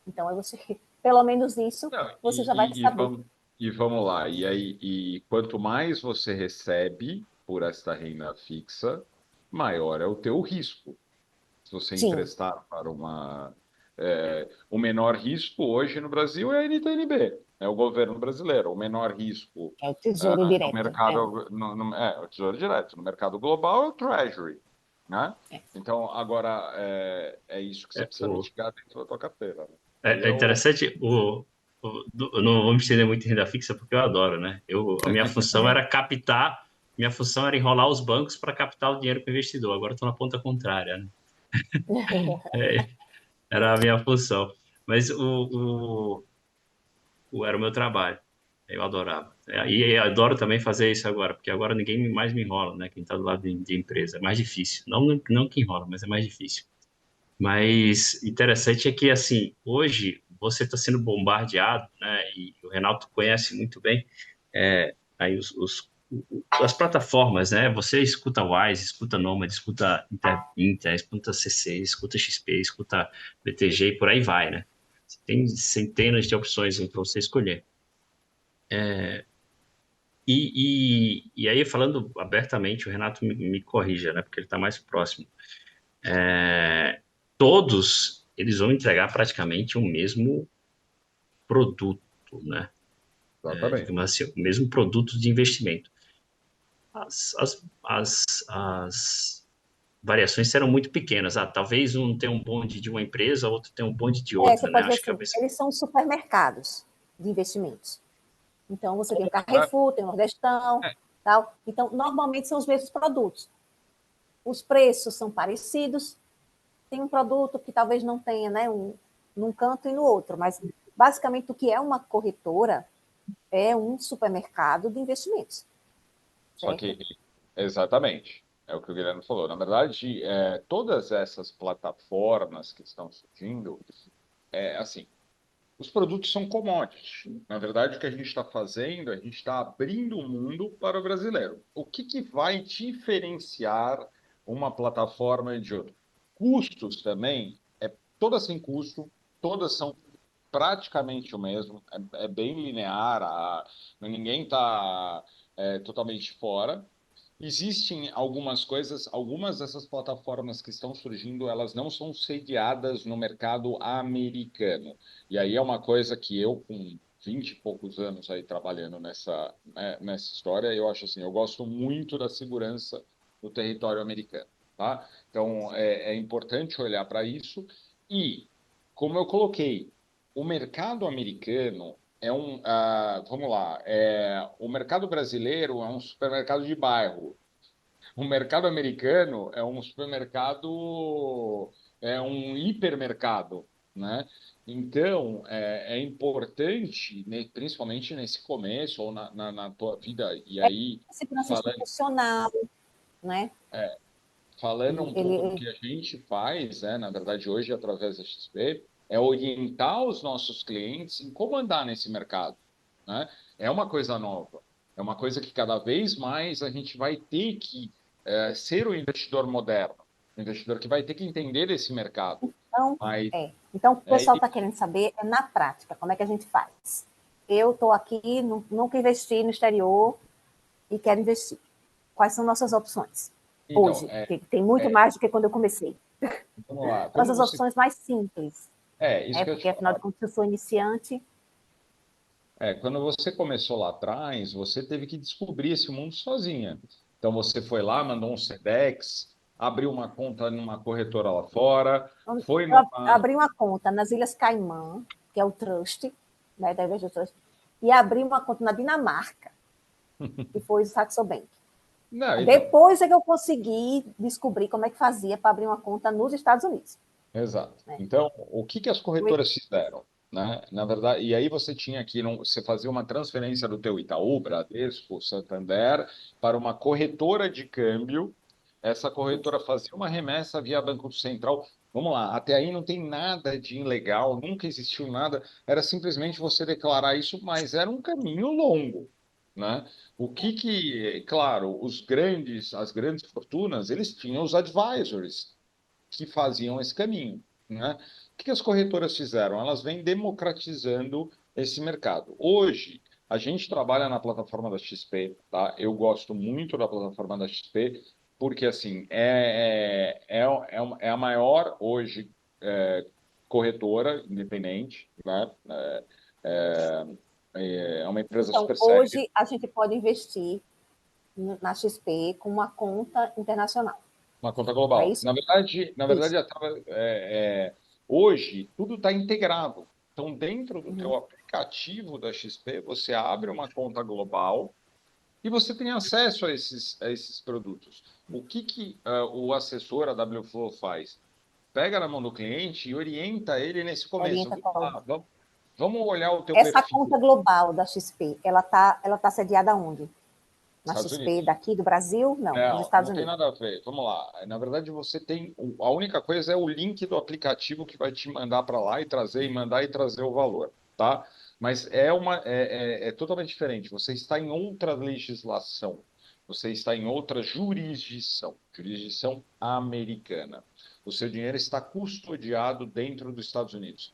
Então, é você, pelo menos isso, não, você já vai saber. e vamos lá. E aí, quanto mais você recebe por esta renda fixa, maior é o teu risco. Se você Sim, emprestar para uma O menor risco hoje no Brasil é a NTNB, é o governo brasileiro. O menor risco É o tesouro no direto. mercado, o Tesouro Direto. No mercado global é o Treasury, né? Então, agora, é isso que você É, precisa mitigar dentro da tua carteira, né? Aí é interessante, eu não vou me estender muito em renda fixa porque eu adoro, né? A minha função era captar, minha função era enrolar os bancos para captar o dinheiro para o investidor. Agora estou na ponta contrária, né? É, era a minha função. Mas era o meu trabalho. Eu adorava. E eu adoro também fazer isso agora, porque agora ninguém mais me enrola, né? Quem está do lado de empresa. É mais difícil. Não que enrola, mas é mais difícil. Mas interessante é que, assim, hoje você está sendo bombardeado, né? E o Renato conhece muito bem aí as plataformas, né? Você escuta Wise, escuta Nomad, escuta Inter, escuta CC, escuta XP, escuta BTG e por aí vai, né? Você tem centenas de opções para você escolher. E aí, falando abertamente, o Renato me corrija, né? Porque ele está mais próximo. Todos eles vão entregar praticamente o mesmo produto, né? Exatamente. Digamos assim, o mesmo produto de investimento. As variações serão muito pequenas. Talvez um tenha um bonde de uma empresa, outro tenha um bonde de Você outra, né? pode ver Acho que assim, eles são supermercados de investimentos. Então, você tem o Né? Carrefour, tem o Nordestão, tal. Então, normalmente são os mesmos produtos. Os preços são parecidos. Tem um produto que talvez não tenha, né, num canto e no outro, mas basicamente o que é uma corretora é um supermercado de investimentos, Só certo? que, exatamente, é o que o Guilherme falou. Na verdade, todas essas plataformas que estão surgindo, assim, os produtos são commodities. Na verdade, o que a gente está fazendo, a gente está abrindo o mundo para o brasileiro. O que vai diferenciar uma plataforma de outra? Custos também, todas sem custo, todas são praticamente o mesmo, é bem linear, ninguém está totalmente fora. Existem algumas coisas, algumas dessas plataformas que estão surgindo, elas não são sediadas no mercado americano. E aí é uma coisa que eu, com 20 e poucos anos aí trabalhando nessa história, eu acho assim, eu gosto muito da segurança do território americano, tá? Então, é importante olhar para isso. E, como eu coloquei, o mercado americano vamos lá, o mercado brasileiro é um supermercado de bairro. O mercado americano é um supermercado, é um hipermercado, né? Então, é importante, né, principalmente nesse começo ou na tua vida, e aí, Segurança falando, institucional, né? falando um pouco do Ele que a gente faz, né, na verdade, hoje, através da XP, é orientar os nossos clientes em como andar nesse mercado, né? É uma coisa nova, é uma coisa que cada vez mais a gente vai ter que ser o investidor moderno, o investidor que vai ter que entender esse mercado. então, Mas então, o é pessoal está querendo saber na prática, como é que a gente faz? Eu estou aqui, nunca investi no exterior e quero investir. Quais são nossas opções? então, Hoje, tem muito mais do que quando eu comecei. vamos lá. Nossas opções mais simples, Isso né? que eu ia te Porque afinal falar. de contas eu sou iniciante. Quando você começou lá atrás, você teve que descobrir esse mundo sozinha. Então você foi lá, mandou um Sedex, abriu uma conta numa corretora lá fora, foi Eu numa. abri uma conta nas Ilhas Caimã, que é o Trust, né, da Invest Trust, e abri uma conta na Dinamarca, que foi o Saxo Bank. Não, então, Depois é que eu consegui descobrir como é que fazia para abrir uma conta nos Estados Unidos. exato. Né? Então, o que as corretoras fizeram? Né? Na verdade, e aí você tinha aqui, você fazia uma transferência do teu Itaú, Bradesco, Santander, para uma corretora de câmbio. Essa corretora fazia uma remessa via Banco Central. Vamos lá, até aí não tem nada de ilegal, nunca existiu nada, era simplesmente você declarar isso, mas era um caminho longo, né? Claro, as grandes fortunas, eles tinham os advisors que faziam esse caminho, né? O que as corretoras fizeram? Elas vêm democratizando esse mercado. Hoje, a gente trabalha na plataforma da XP, tá? Eu gosto muito da plataforma da XP, porque, assim, é a maior hoje corretora independente, né? É uma empresa Então, super séria. hoje a gente pode investir na XP com uma conta internacional. Uma conta Não é global. isso? Na verdade, Isso. hoje tudo está integrado. Então, dentro do teu Uhum. aplicativo da XP, você abre uma conta global e você tem acesso a esses produtos. O que o assessor, a WFlow, faz? Pega na mão do cliente e orienta ele nesse começo. Orienta Vamos qual? lá, vamos olhar o teu Essa perfil. conta global da XP, ela tá sediada onde? Na Estados XP Unidos. daqui do Brasil? Não, nos Não, Estados não tem Unidos. nada a ver. Vamos lá. Na verdade, você tem. A única coisa é o link do aplicativo que vai te mandar para lá e trazer, e mandar e trazer o valor, tá? Mas é totalmente diferente. Você está em outra legislação. Você está em outra jurisdição americana. O seu dinheiro está custodiado dentro dos Estados Unidos.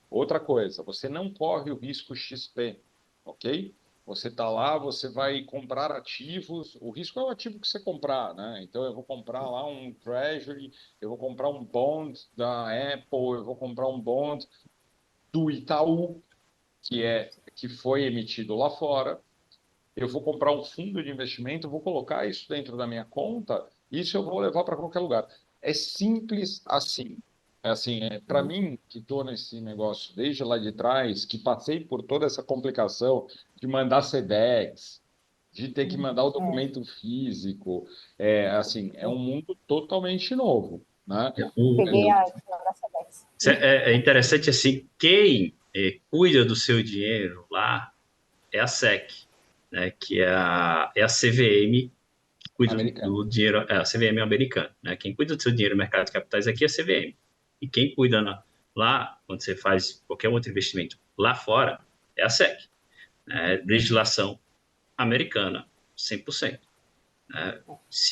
Outra coisa, você não corre o risco XP, ok? Você está lá, você vai comprar ativos, o risco é o ativo que você comprar, né? Então, eu vou comprar lá um Treasury, eu vou comprar um bond da Apple, eu vou comprar um bond do Itaú, que foi emitido lá fora, eu vou comprar um fundo de investimento, vou colocar isso dentro da minha conta, isso eu vou levar para qualquer lugar. É simples assim. É assim, para Uhum. mim, que estou nesse negócio desde lá de trás, que passei por toda essa complicação de mandar SEDEX, de ter que mandar o É, documento físico, assim, é um mundo totalmente novo, né? peguei a história da Sedex. É interessante assim, quem cuida do seu dinheiro lá é a SEC, né, que é a CVM que cuida Americano. do dinheiro, é a CVM americana, né? Quem cuida do seu dinheiro no mercado de capitais aqui é a CVM. E quem cuida lá, quando você faz qualquer outro investimento lá fora, é a SEC, né? Legislação americana, 100%. Né?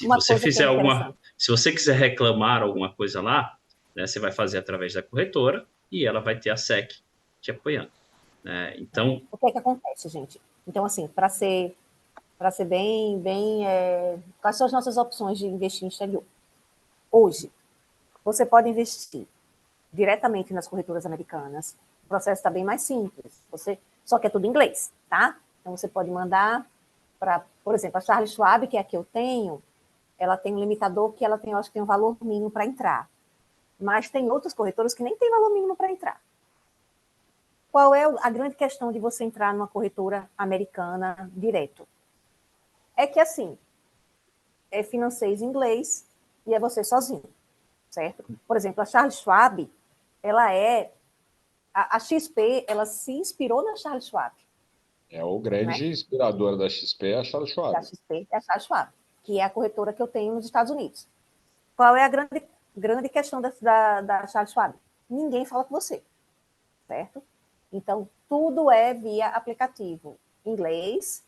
Uma coisa que é interessante. Se você quiser reclamar alguma coisa lá, né, você vai fazer através da corretora e ela vai ter a SEC te apoiando, né? Então, O que é que acontece, gente? Então, assim, para ser bem, quais são as nossas opções de investir no exterior? Hoje, você pode investir diretamente nas corretoras americanas. O processo está bem mais simples. Só que é tudo em inglês, tá? Então, você pode mandar para, por exemplo, a Charles Schwab, que é a que eu tenho, ela tem um limitador que ela tem, eu acho que tem um valor mínimo para entrar. Mas tem outras corretoras que nem tem valor mínimo para entrar. Qual é a grande questão de você entrar numa corretora americana direto? É que, assim, é financeiro em inglês e é você sozinho, certo? Por exemplo, a Charles Schwab, ela é... A XP, ela se inspirou na Charles Schwab, É o né? grande inspirador da XP, a Charles Da Schwab. XP é a Charles Schwab, que é a corretora que eu tenho nos Estados Unidos. Qual é a grande questão da Charles Schwab? Ninguém fala com você, certo? Então, tudo é via aplicativo. Inglês,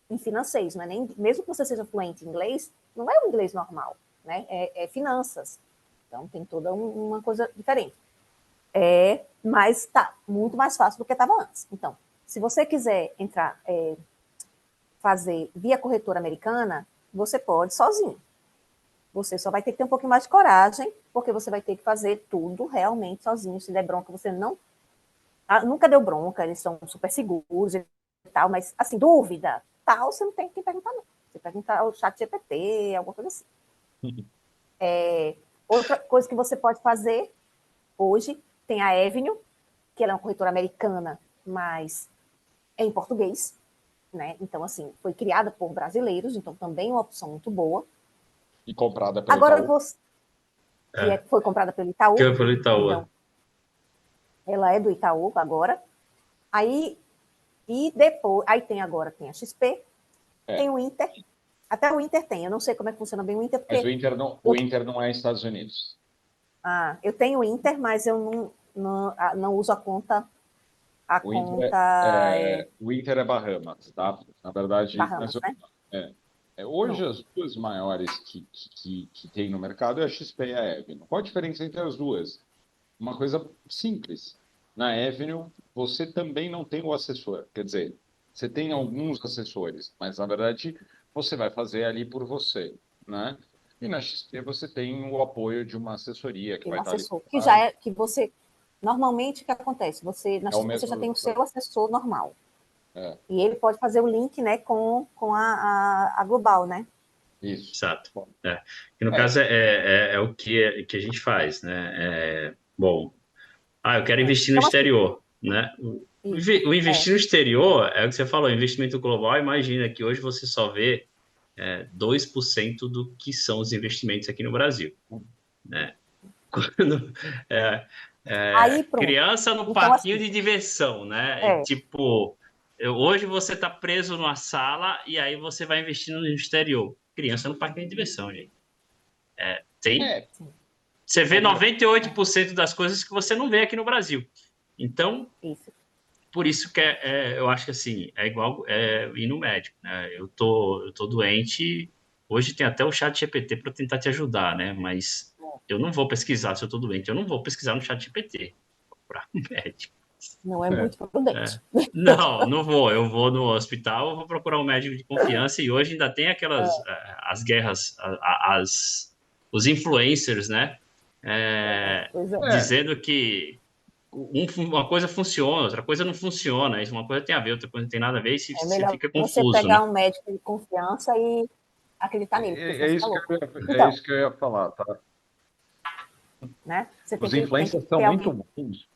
em financeiro, não é nem, mesmo que você seja fluente em inglês, não é o inglês normal, né? É finanças. Então, tem toda uma coisa diferente. Mas tá muito mais fácil do que estava antes. Então, se você quiser entrar, fazer via corretora americana, você pode sozinho. Você só vai ter que ter um pouquinho mais de coragem, porque você vai ter que fazer tudo realmente sozinho. Se der bronca, você não... nunca deu bronca, eles são super seguros e tal, mas, assim, dúvida, tal, você não tem que perguntar, não. Você pergunta ao chat GPT, alguma coisa assim. Outra coisa que você pode fazer hoje, tem a Avenue, que ela é uma corretora americana, mas é em português, né? Então, assim, foi criada por brasileiros, então também é uma opção muito boa. E comprada pelo Agora, Itaú. foi comprada pelo Itaú, que eu falei, Itaú, então ela é do Itaú agora. Aí, e depois, aí tem a XP, tem o Inter, até o Inter tem, eu não sei como é que funciona bem o Inter, Mas o porque Inter não é Estados Unidos. eu tenho o Inter, mas eu não uso a conta, O Inter o Inter é Bahamas, tá? Na verdade, Bahamas, né? hoje Pronto. as duas maiores que tem no mercado é a XP e a Avenue. Qual a diferença entre as duas? Uma coisa simples. Na Avenue, você também não tem o assessor. Quer dizer, você tem alguns assessores, mas na verdade você vai fazer ali por você, né? E na XP você tem o apoio de uma assessoria que Tem vai um estar ali assessor, por trás. que você Normalmente, o que acontece? Você já tem o seu assessor normal. E ele pode fazer o link, né, com a Global, né? Isso. Exato. E no caso é o que a gente faz, né? Bom, eu quero investir no Então, assim, exterior, né? O investir no exterior é o que você falou, investimento global. Imagina que hoje você só vê 2% do que são os investimentos aqui no Brasil, né? Quando, aí, pronto. criança no Então, parquinho assim, de diversão, né? Tipo, hoje você está preso numa sala e aí você vai investir no exterior. Criança no parquinho de diversão, gente. Você vê 98% das coisas que você não vê aqui no Brasil. Então, isso. por isso que eu acho que assim, é igual ir no médico, né? Eu tô doente, hoje tem até o chat GPT para tentar te ajudar, né? Mas eu não vou pesquisar se eu tô doente, eu não vou pesquisar no chat GPT para um médico. Não é muito prudente. Não vou. Eu vou no hospital, eu vou procurar um médico de confiança e hoje ainda tem aquelas as guerras, os influencers, né? Dizendo que uma coisa funciona, outra coisa não funciona. Isso uma coisa tem a ver, outra coisa não tem nada a ver, e É você melhor fica você confuso, pegar né? um médico de confiança e acreditar nele, porque senão você tá louco. É Então, isso que eu ia falar, tá? né? Você Os tem que influencers são ter muito alguém. bons.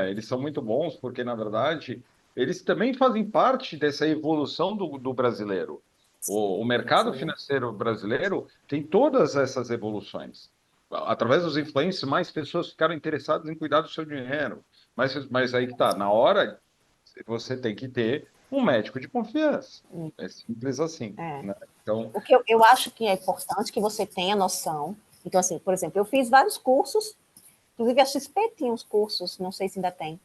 Eles são muito bons porque, na verdade, eles também fazem parte dessa evolução do brasileiro. O mercado Sim. financeiro brasileiro tem todas essas evoluções. Através dos influencers, mais pessoas ficaram interessadas em cuidar do seu dinheiro. Mas aí que tá, na hora você tem que ter um médico de confiança. É simples assim, né? Então, O que eu acho que é importante que você tenha noção. Então, assim, por exemplo, eu fiz vários cursos, inclusive a XP tinha uns cursos, não sei se ainda tem.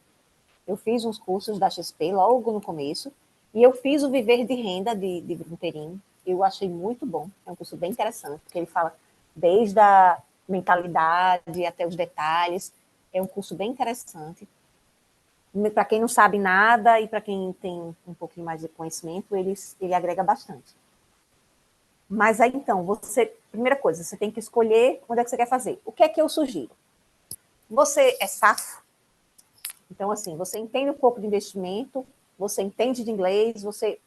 Eu fiz uns cursos da XP logo no começo, e eu fiz o Viver de Renda de Bruno Perini. Eu achei muito bom, é um curso bem interessante, porque ele fala desde a mentalidade até os detalhes. É um curso bem interessante. Para quem não sabe nada e para quem tem um pouquinho mais de conhecimento, ele agrega bastante. Mas aí, então, primeira coisa, você tem que escolher onde é que você quer fazer. O que é que eu sugiro? Você é safo? Então, assim, você entende um pouco de investimento, você entende de inglês, você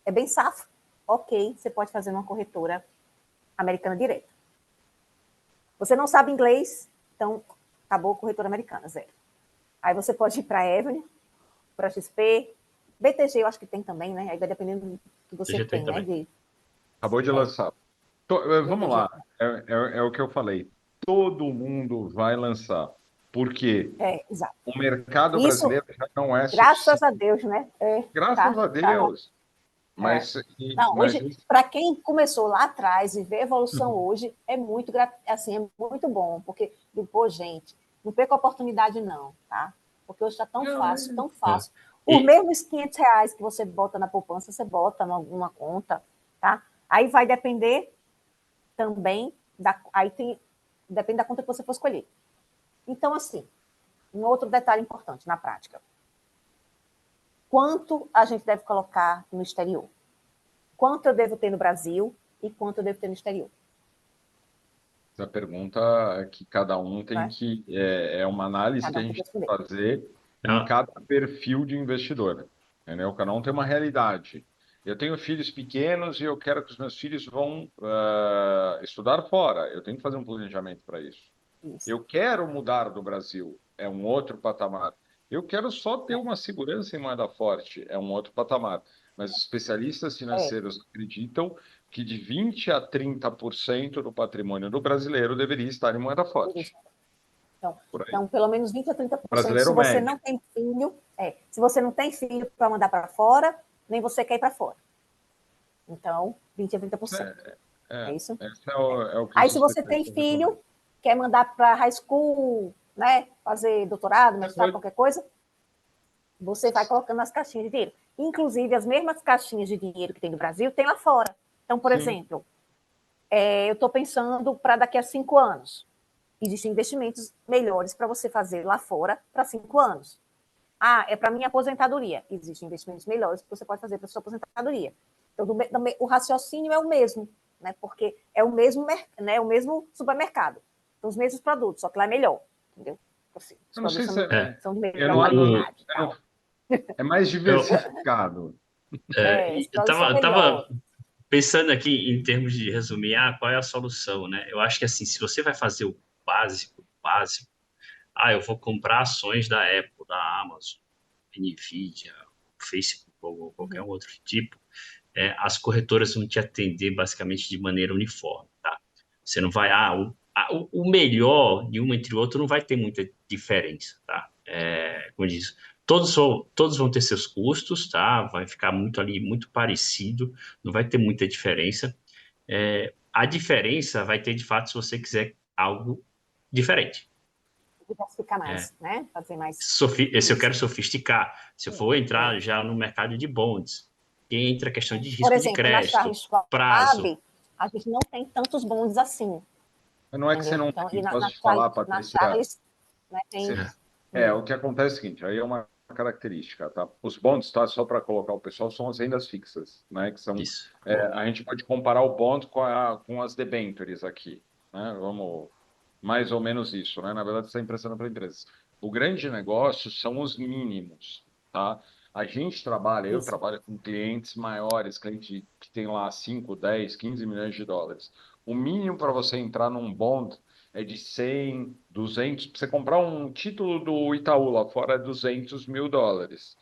é bem safo? Ok, você pode fazer uma corretora americana direto. Você não sabe inglês, então acabou a corretora americana, zero. Aí você pode ir para a Avenue, para a XP, BTG eu acho que tem também, né? Aí vai dependendo do que você BTG tem tem, né? também. acabou de lançar. Vamos BTG. lá, é o que eu falei. Todo mundo vai lançar. Por quê? Exato. O mercado Isso, brasileiro já não é graças suficiente. a Deus, né? Graças a Tá. Deus. Mas, Não, mas hoje, para quem começou lá atrás e vê a evolução hoje, é muito, assim, é muito bom, porque, pô, gente, não perca a oportunidade não, tá? Porque hoje está tão fácil, tão fácil. Por E, mesmo os R$ 500 que você bota na poupança, você bota numa conta, tá? Aí vai depender também, depende da conta que você for escolher. Então, assim, um outro detalhe importante na prática. Quanto a gente deve colocar no exterior? Quanto eu devo ter no Brasil e quanto eu devo ter no exterior? essa pergunta que cada um tem Né? que. É uma análise que Cada a um tem gente que tem que responder. fazer em cada perfil de investidor. Entendeu? Cada um tem uma realidade. Eu tenho filhos pequenos e eu quero que os meus filhos vão estudar fora. Eu tenho que fazer um planejamento para isso. Isso. Eu quero mudar do Brasil, é um outro patamar. Eu quero só ter uma segurança em moeda forte, é um outro patamar. Mas especialistas financeiros acreditam que de 20 a 30% do patrimônio do brasileiro deveria estar em moeda forte. Então, Por aí. então, pelo menos 20 a O 30%. Se brasileiro você médio. não tem filho, se você não tem filho para mandar para fora, nem você quer ir para fora. Então, 20 a 30%. É isso? Esse é o que Aí, os se você tem especialistas recomendam. filho, quer mandar para high school, né, fazer doutorado, mestrado, qualquer coisa, você vai colocando nas caixinhas de dinheiro. Inclusive, as mesmas caixinhas de dinheiro que tem no Brasil, tem lá fora. Então, por exemplo, eu estou pensando para daqui a 5 anos. Existem investimentos melhores para você fazer lá fora para 5 anos. É para minha aposentadoria. Existem investimentos melhores que você pode fazer para sua aposentadoria. Então, o raciocínio é o mesmo, né? Porque é o mesmo supermercado. São os mesmos produtos, só que lá é melhor, entendeu? Assim, os Eu não sei produtos se são de eu melhor não, qualidade e eu tal. não- é mais Eu, diversificado. Os eu produtos são tava melhores. pensando aqui em termos de resumir, qual é a solução, né? Eu acho que assim, se você vai fazer o básico, eu vou comprar ações da Apple, da Amazon, Nvidia, Facebook ou qualquer Uhum. outro tipo, as corretoras vão te atender basicamente de maneira uniforme, tá? Você não vai, o melhor de um entre o outro não vai ter muita diferença, tá? Como eu disse, todos vão ter seus custos, tá? Vai ficar muito ali, muito parecido, não vai ter muita diferença. A diferença vai ter de fato se você quiser algo diferente. Diversificar É, mais, né? Fazer mais se eu isso. quero sofisticar, se eu for É. entrar já no mercado de bonds, que entra a questão de Por risco de exemplo, na crédito, Charles prazo. Schwab, a gente não tem tantos bondes assim, Não é que você entendeu? não Então, e tem, posso te falar, Na Patrícia? Charles, né, tem. Você- É, o que acontece é o seguinte, aí é uma característica, tá? Os bonds, tá? Só para colocar o pessoal, são as rendas fixas, né? Que são, isso. Boa. a gente pode comparar o bond com as debêntures aqui, né? Vamos, mais ou menos isso, né? Na verdade, você está emprestando para empresas. O grande negócio são os mínimos, tá? A gente trabalha, eu Isso. trabalho com clientes maiores, clientes que têm lá 5, 10, 15 milhões de dólares. O mínimo para você entrar num bond é de 100, 200. Para você comprar um título do Itaú lá fora é 200 mil dólares.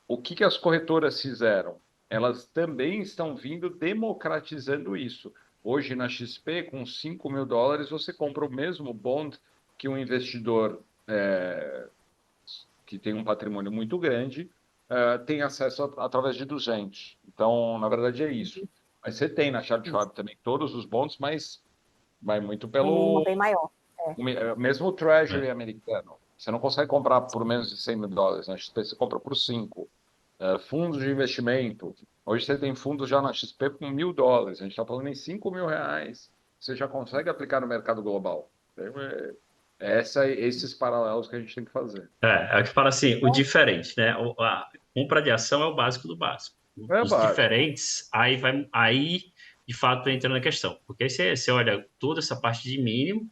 O que que as corretoras fizeram? Elas também estão vindo democratizando isso. Hoje, na XP, com 5 mil dólares, você compra o mesmo bond que um investidor que tem um patrimônio muito grande tem acesso através de 200. Então, na verdade, é isso. Mas você tem na Charles Isso. Schwab também todos os bonds, mas vai muito Um mínimo pelo bem maior. mesmo o Treasury É. americano. Você não consegue comprar por menos de 100 mil dólares. Na XP você compra por 5. Fundos de investimento. Hoje você tem fundos já na XP com 1.000 dólares. A gente está falando em 5 mil reais. Você já consegue aplicar no mercado global. Então, esses paralelos que a gente tem que fazer. É o que fala assim, o Então, diferente, né? A compra de ação é o básico do básico. É Os básico. diferentes, aí de fato entra na questão. Porque aí você olha toda essa parte de mínimo,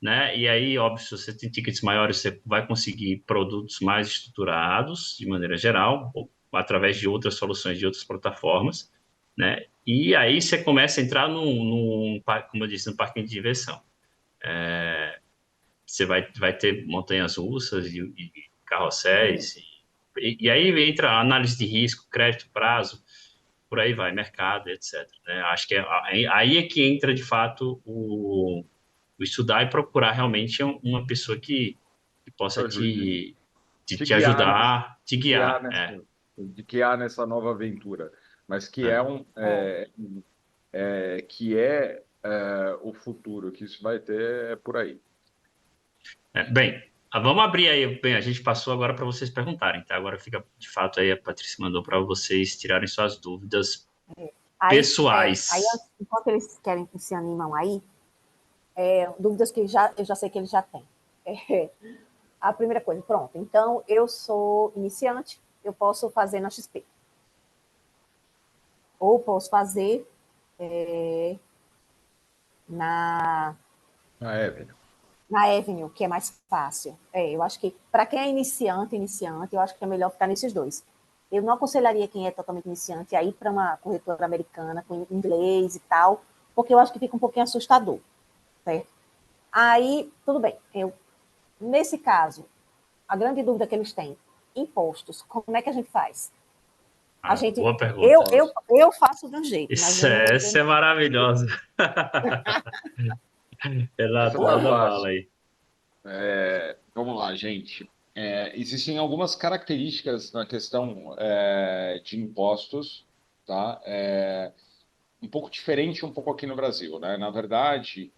né? E aí, óbvio, se você tem tickets maiores, você vai conseguir produtos mais estruturados, de maneira geral, ou através de outras soluções de outras plataformas, né? E aí você começa a entrar como eu disse, no parquinho de diversão. Você vai ter montanhas russas e carrosséis, e aí entra a análise de risco, crédito, prazo, por aí vai, mercado, etc. Né? Acho que aí é que entra, de fato, o estudar e procurar realmente uma pessoa que possa Ajude. Te te guiar nessa, ajudar, te guiar guiar. nessa, de guiar nessa nova aventura. Mas que É. é. o futuro, que isso vai ter por aí. Bem, vamos abrir aí. Bem, a gente passou agora para vocês perguntarem, tá? Agora fica, de fato, aí a Patrícia mandou para vocês tirarem suas dúvidas Aí, pessoais. enquanto eles querem que se animam aí, dúvidas que eu já sei que eles já têm. É, a primeira coisa, pronto. Então, eu sou iniciante, eu posso fazer na XP. Ou posso fazer na, Evelyn. na Avenue, que é mais fácil. Eu acho que, para quem é iniciante, eu acho que é melhor ficar nesses dois. Eu não aconselharia quem é totalmente iniciante a ir para uma corretora americana com inglês e tal, porque eu acho que fica um pouquinho assustador, certo? Aí, tudo bem. Nesse caso, a grande dúvida que eles têm, impostos, como é que a gente faz? A gente, Boa pergunta. eu faço de um jeito, mas Essa é maravilhosa. Essa Renato, tá manda bala fácil. aí. Vamos lá, gente. Existem algumas características na questão de impostos, tá? Um pouco diferente um pouco aqui no Brasil, né? Na verdade,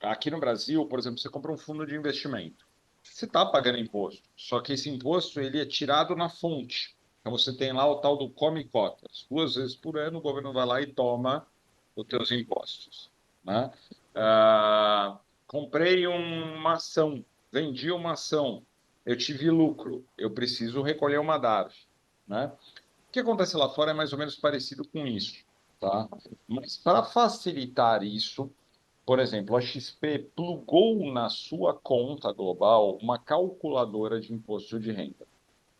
aqui no Brasil, por exemplo, você compra um fundo de investimento. Você está pagando imposto, só que esse imposto ele é tirado na fonte. Então você tem lá o tal do come cotas. 2 vezes por ano o governo vai lá e toma os teus impostos, né? Comprei uma ação, vendi uma ação, eu tive lucro, eu preciso recolher uma DARF, né? O que acontece lá fora é mais ou menos parecido com isso, tá? Mas para facilitar isso, por exemplo, a XP plugou na sua conta global uma calculadora de imposto de renda.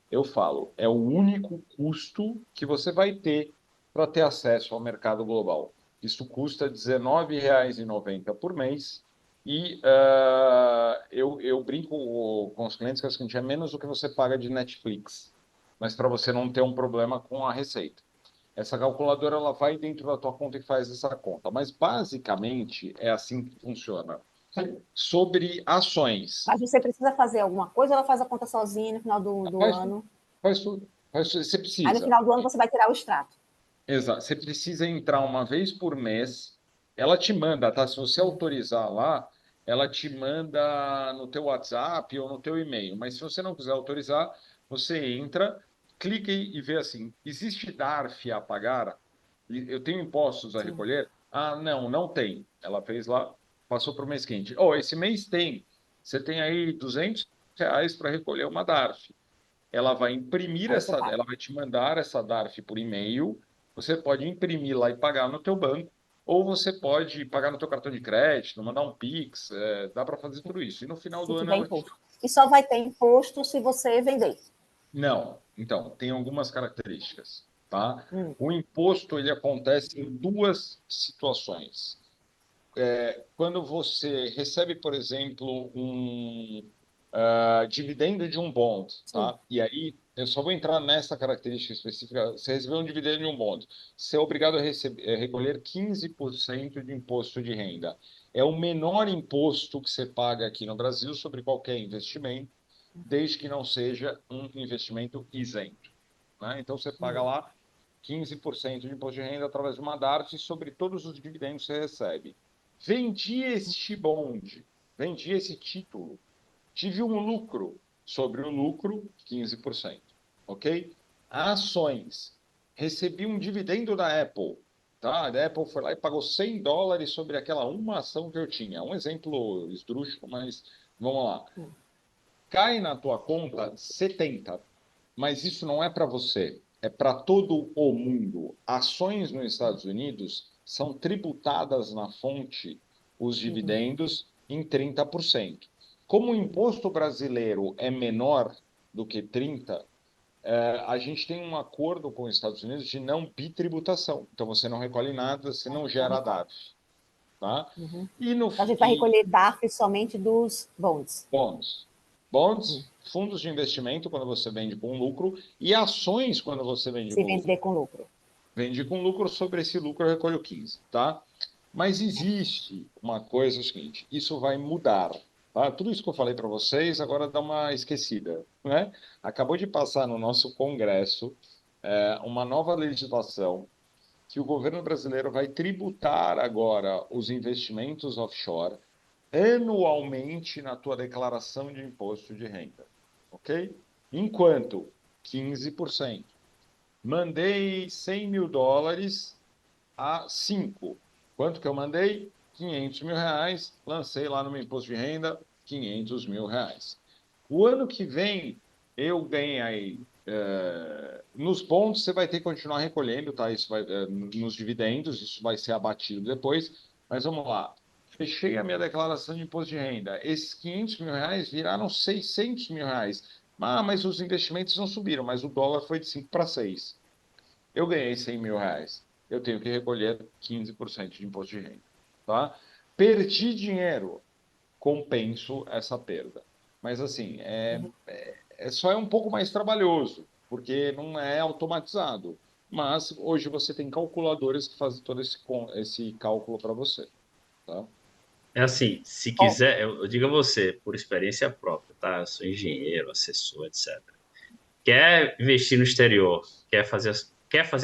Eu falo, é o único custo que você vai ter para ter acesso ao mercado global. Isso custa R$19,90 por mês e eu brinco com os clientes que é menos do que você paga de Netflix, mas para você não ter um problema com a receita. Essa calculadora ela vai dentro da tua conta e faz essa conta, mas basicamente é assim que funciona. Sobre ações. Mas você precisa fazer alguma coisa ou ela faz a conta sozinha no final do ano? Faz tudo. Você Aí no precisa. final do ano você vai tirar o extrato. Exato. Você precisa entrar uma vez por mês. Ela te manda, tá? Se você autorizar lá, ela te manda no teu WhatsApp ou no teu e-mail. Mas se você não quiser autorizar, você entra, clica e vê assim, existe DARF a pagar? Eu tenho impostos a Sim. recolher? Ah, não, não tem. Ela fez lá, passou para o mês seguinte. Oh, esse mês tem. Você tem aí R$200 para recolher uma DARF. Ela vai imprimir Aí você essa, paga. ela vai te mandar essa DARF por e-mail. Você pode imprimir lá e pagar no teu banco, ou você pode pagar no teu cartão de crédito, mandar um Pix, dá para fazer tudo isso. E no final Se do ano tiver ela imposto. E só vai ter imposto se você vender. não. Então, tem algumas características, tá? Hum. O imposto ele acontece em duas situações. Quando você recebe, por exemplo, um dividendo de um bond, Sim. tá? E aí, eu só vou entrar nessa característica específica. Você recebeu um dividendo de um bond, você é obrigado a recolher 15% de imposto de renda. É o menor imposto que você paga aqui no Brasil sobre qualquer investimento, desde que não seja um investimento isento, né? Então, você paga lá 15% de imposto de renda através de uma DARF sobre todos os dividendos que você recebe. Vendi este bond, vendi esse título, tive um lucro. Sobre o lucro, 15%. Ok? Ações. Recebi um dividendo da Apple. Tá? A Apple foi lá e pagou US$ 100 sobre aquela uma ação que eu tinha. Um exemplo esdrúxulo, mas vamos lá. Cai na tua conta 70, mas isso não é para você, é para todo o mundo. Ações nos Estados Unidos são tributadas na fonte, os dividendos, em 30%. Como o imposto brasileiro é menor do que 30%, a gente tem um acordo com os Estados Unidos de não bitributação. Então, você não recolhe nada, você não gera DARF. Tá? Uhum. E no, A gente vai recolher DARF somente dos bonds. Bonds, fundos de investimento quando você vende com lucro e ações quando você vende Se com lucro. vender com lucro. Vende com lucro, sobre esse lucro eu recolho 15, tá? Mas existe uma coisa, é o seguinte, isso vai mudar, tá? Tudo isso que eu falei para vocês, agora dá uma esquecida, né? Acabou de passar no nosso Congresso uma nova legislação que o governo brasileiro vai tributar agora os investimentos offshore anualmente na tua declaração de imposto de renda, ok? Enquanto 15%. Mandei US$ 100 mil a 5. Quanto que eu mandei? R$ 500 mil. Lancei lá no meu imposto de renda, R$ 500 mil. O ano que vem, eu ganhei. Nos pontos, você vai ter que continuar recolhendo, tá? Isso vai, nos dividendos, isso vai ser abatido depois. Mas vamos lá. Fechei a minha declaração de imposto de renda. Esses R$ 500 mil viraram R$ 600 mil. Ah, mas os investimentos não subiram, mas o dólar foi de 5 para 6. Eu ganhei R$ 100 mil. Eu tenho que recolher 15% de imposto de renda. Tá? Perdi dinheiro, compenso essa perda. Mas assim, só é um pouco mais trabalhoso, porque não é automatizado. Mas hoje você tem calculadoras que fazem todo esse cálculo para você. Tá? É assim, se Ó, quiser, eu digo a você, por experiência própria, tá? Eu sou engenheiro, assessor, etc. Quer investir no exterior, quer fazer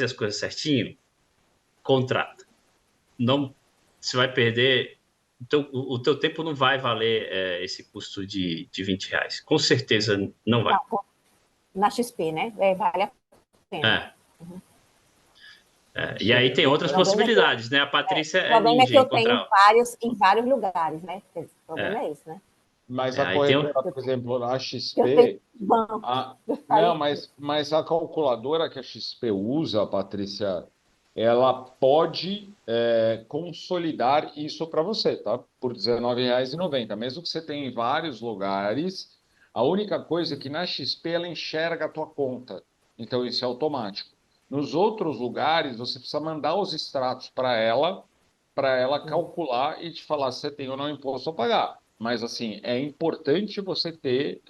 as coisas certinho, contrata. Não, você vai perder, o teu tempo não vai valer esse custo de R$ 20. Com certeza não vai. não, na XP, né? Vale a pena. É, e aí tem O outras problema é que possibilidades, né? A Patrícia o é problema é que ninja eu tenho encontrar. em vários lugares, né? O problema É, é esse, né? Mas a aí tem. corretora, por exemplo, a Eu tenho XP, banco. não, Aí, mas a calculadora que a XP usa, Patrícia, ela pode consolidar isso para você, tá? Por R$19,90. Mesmo que você tenha em vários lugares, a única coisa é que na XP ela enxerga a tua conta. Então, isso é automático. Nos outros lugares, você precisa mandar os extratos para ela calcular e te falar se você tem ou não imposto a pagar. Mas, assim, é importante você ter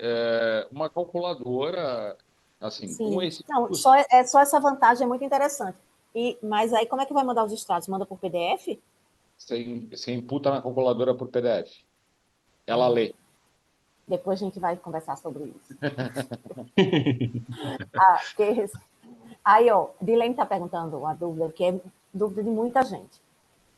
uma calculadora, assim, com Sim. esse Não, custo. só essa vantagem é muito interessante. Mas aí, como é que vai mandar os extratos? Manda por PDF? Você imputa na calculadora por PDF. Ela Ah, lê. depois a gente vai conversar sobre isso. Ah, porque... Aí, ó, Dilene está perguntando uma dúvida que é dúvida de muita gente.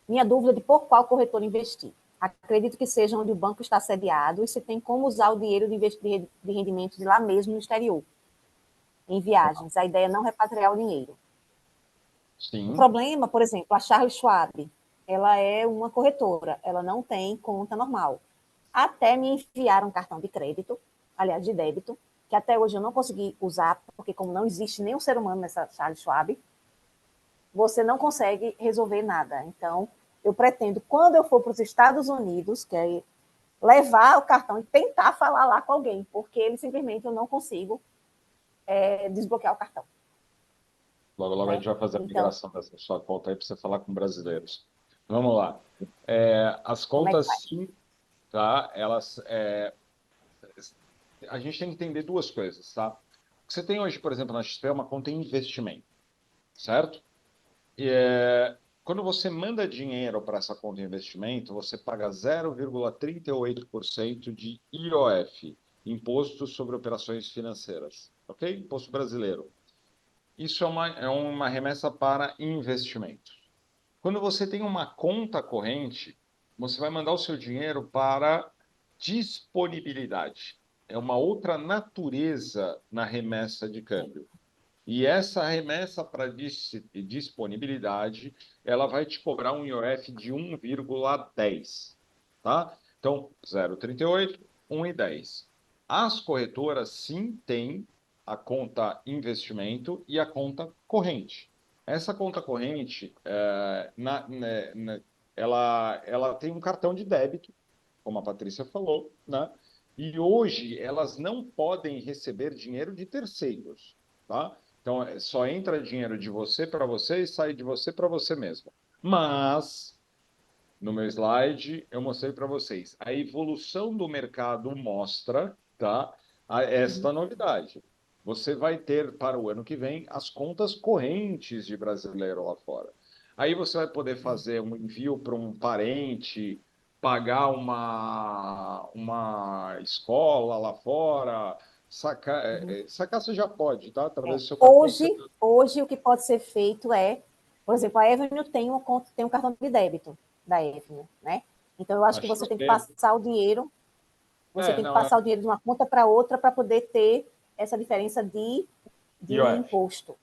Minha dúvida é de por qual corretor investir. Acredito que seja onde o banco está sediado e se tem como usar o dinheiro de rendimento de lá mesmo no exterior, em viagens. A ideia é não repatriar o dinheiro. O Sim. problema, por exemplo, a Charles Schwab, ela é uma corretora, ela não tem conta normal. Até me enviaram um cartão de crédito, aliás, de débito, que até hoje eu não consegui usar, porque como não existe nenhum ser humano nessa Charles Schwab, você não consegue resolver nada. Então, eu pretendo, quando eu for para os Estados Unidos, que é levar o cartão e tentar falar lá com alguém, porque ele simplesmente eu não consigo desbloquear o cartão. Logo, logo a Né? gente vai fazer a Então, migração dessa sua conta aí para você falar com brasileiros. Vamos lá. As como é que contas, faz? sim, tá? Elas, a gente tem que entender duas coisas, tá? O que você tem hoje, por exemplo, na XP é uma conta em investimento, certo? Quando você manda dinheiro para essa conta de investimento, você paga 0,38% de IOF, Imposto sobre Operações Financeiras, ok? Imposto brasileiro. Isso é uma remessa para investimento. Quando você tem uma conta corrente, você vai mandar o seu dinheiro para disponibilidade. É uma outra natureza na remessa de câmbio. E essa remessa para disponibilidade, ela vai te cobrar um IOF de 1,10, tá? Então, 0,38, 1,10. As corretoras, sim, têm a conta investimento e a conta corrente. Essa conta corrente, ela tem um cartão de débito, como a Patrícia falou, né? E hoje elas não podem receber dinheiro de terceiros, tá? Então, só entra dinheiro de você para você e sai de você para você mesmo. Mas, no meu slide, eu mostrei para vocês. A evolução do mercado mostra, tá? Esta novidade. Você vai ter, para o ano que vem, as contas correntes de brasileiro lá fora. Aí você vai poder fazer um envio para um parente, pagar uma escola lá fora, sacar você já pode, tá? Através do seu cartão. Hoje, o que pode ser feito é, por exemplo, a Avenue tem uma conta, tem um cartão de débito da Avenue, né? Então, eu acho que você tem que passar o dinheiro, Não, de uma conta para outra para poder ter essa diferença de IOF. imposto,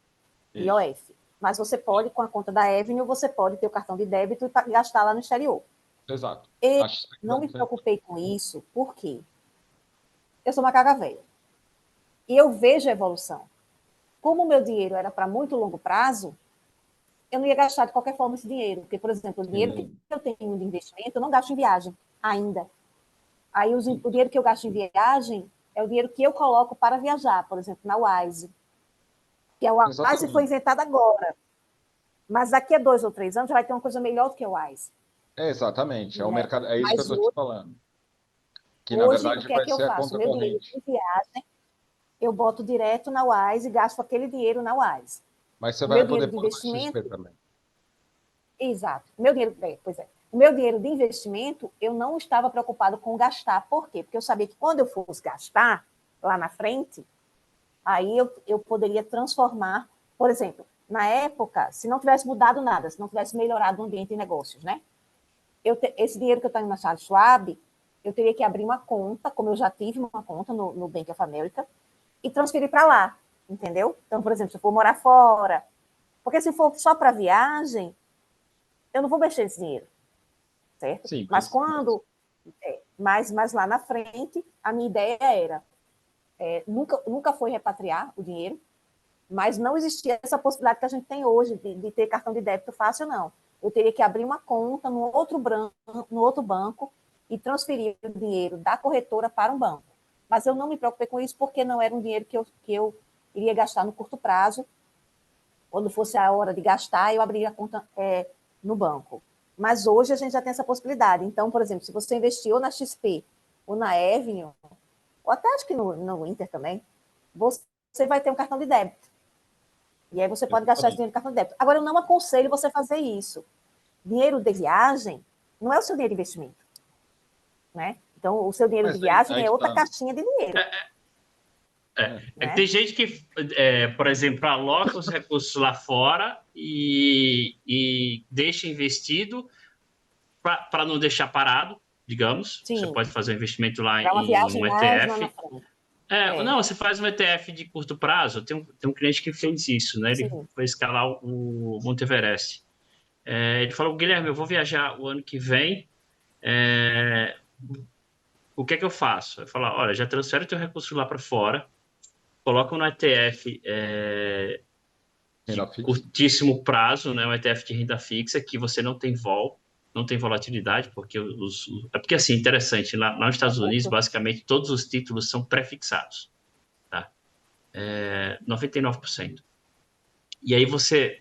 Isso. IOF. Mas você pode, com a conta da Avenue, você pode ter o cartão de débito e gastar lá no exterior. Exato. E Acho que não me preocupei com isso, porque eu sou macaca velha. E eu vejo a evolução. Como o meu dinheiro era para muito longo prazo, eu não ia gastar de qualquer forma esse dinheiro. Porque, por exemplo, o dinheiro que eu tenho de investimento, eu não gasto em viagem ainda. Aí o dinheiro que eu gasto em viagem é o dinheiro que eu coloco para viajar, por exemplo, na Wise. Que a Wise foi Exatamente. inventada agora. Mas daqui a 2 ou 3 anos já vai ter uma coisa melhor do que a Wise. Exatamente. É o Né? mercado, é isso que eu Mas estou te falando. Que na hoje, o verdade que é vai que eu ser a faço? conta Meu dinheiro corrente. de viagem, eu boto direto na Wise e gasto aquele dinheiro na Wise. Mas você O meu vai dinheiro poder de pôr na XP investimento, também. exato. Meu dinheiro, pois é. O meu dinheiro de investimento, eu não estava preocupado com gastar. Por quê? Porque eu sabia que quando eu fosse gastar, lá na frente, aí eu poderia transformar, por exemplo, na época, se não tivesse mudado nada, se não tivesse melhorado o ambiente de negócios, né? Esse dinheiro que eu tenho na Charles Schwab, eu teria que abrir uma conta, como eu já tive uma conta no Bank of America, e transferir para lá, entendeu? Então, por exemplo, se eu for morar fora, porque se for só para viagem, eu não vou mexer nesse dinheiro, certo? Sim, Mas mas lá na frente, a minha ideia era, nunca foi repatriar o dinheiro, Mas não existia essa possibilidade que a gente tem hoje de ter cartão de débito fácil, não. Eu teria que abrir uma conta no outro banco e transferir o dinheiro da corretora para um banco. Mas eu não me preocupei com isso porque não era um dinheiro que eu iria gastar no curto prazo. Quando fosse a hora de gastar, eu abriria a conta no banco. Mas hoje a gente já tem essa possibilidade. Então, por exemplo, se você investir ou na XP ou na Avenue, ou até acho que no Inter também, você vai ter um cartão de débito. E aí você pode gastar esse dinheiro no cartão de débito. Agora, eu não aconselho você fazer isso. Dinheiro de viagem não é o seu dinheiro de investimento. Né? Então, o seu dinheiro de viagem é outra caixinha de dinheiro. Tem gente que, por exemplo, aloca os recursos lá fora e deixa investido para não deixar parado, digamos. Sim. Você pode fazer um investimento lá Para uma viagem em um mais lá ETF. na frente. Não, você faz um ETF de curto prazo. Tem um cliente que fez isso, né? Ele foi escalar o Monte Everest. Ele falou, Guilherme, eu vou viajar o ano que vem. O que é que eu faço? Eu falo, olha, já transfere o teu recurso lá para fora, coloca no ETF de curtíssimo prazo, né? Um ETF de renda fixa que você não tem vol, não tem volatilidade, porque porque assim, interessante, lá nos Estados Unidos, basicamente, todos os títulos são pré-fixados, tá? 99%. E aí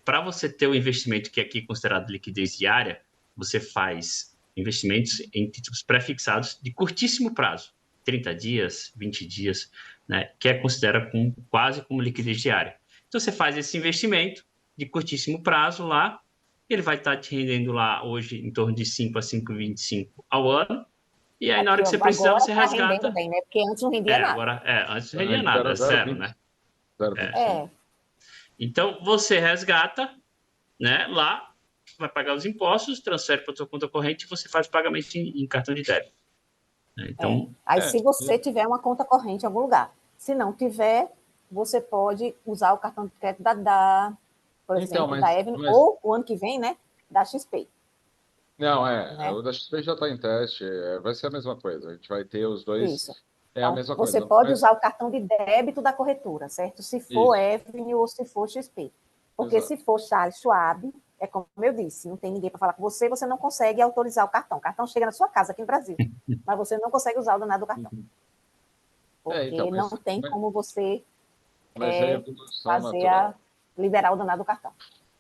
para você ter o investimento que aqui é considerado liquidez diária, você faz investimentos em títulos pré-fixados de curtíssimo prazo, 30 dias, 20 dias, né, que é considerado quase como liquidez diária. Então, você faz esse investimento de curtíssimo prazo lá, ele vai estar te rendendo lá hoje em torno de 5 a 5,25 ao ano, e aí na hora que você precisar, você resgata. Rendendo bem, né? Porque antes não rendia nada. Agora, antes não rendia nada, zero, né? Então, você resgata, né, lá, vai pagar os impostos, transfere para a sua conta corrente e você faz o pagamento em cartão de débito. Então, Aí, se você tiver uma conta corrente em algum lugar. Se não tiver, você pode usar o cartão de crédito por exemplo, da Avenue, ou o ano que vem, né, da XP. Não, o da XP já está em teste, vai ser a mesma coisa. A gente vai ter os dois. Isso. A mesma coisa. Você pode usar o cartão de débito da corretora, certo? Se for Avenue ou se for XP. Porque se for Charles Schwab, é como eu disse, não tem ninguém para falar com você, você não consegue autorizar o cartão. O cartão chega na sua casa aqui no Brasil, mas você não consegue usar o danado do cartão. Porque não tem como você liberar o danado do cartão.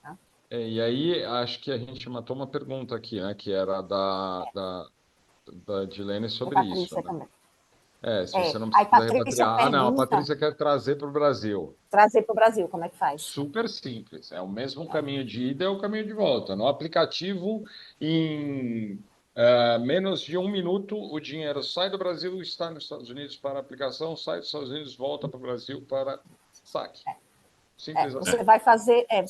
Tá? E aí, acho que a gente matou uma pergunta aqui, né? Que era da Dilene sobre isso. Né? Também. Se você não precisa repatriar. Não, a Patrícia quer trazer para o Brasil. Trazer para o Brasil, como é que faz? Super simples. É o mesmo caminho de ida, é o caminho de volta. No aplicativo, em menos de 1 minuto, o dinheiro sai do Brasil, está nos Estados Unidos para aplicação, sai dos Estados Unidos, volta para o Brasil para saque. Simples assim. Você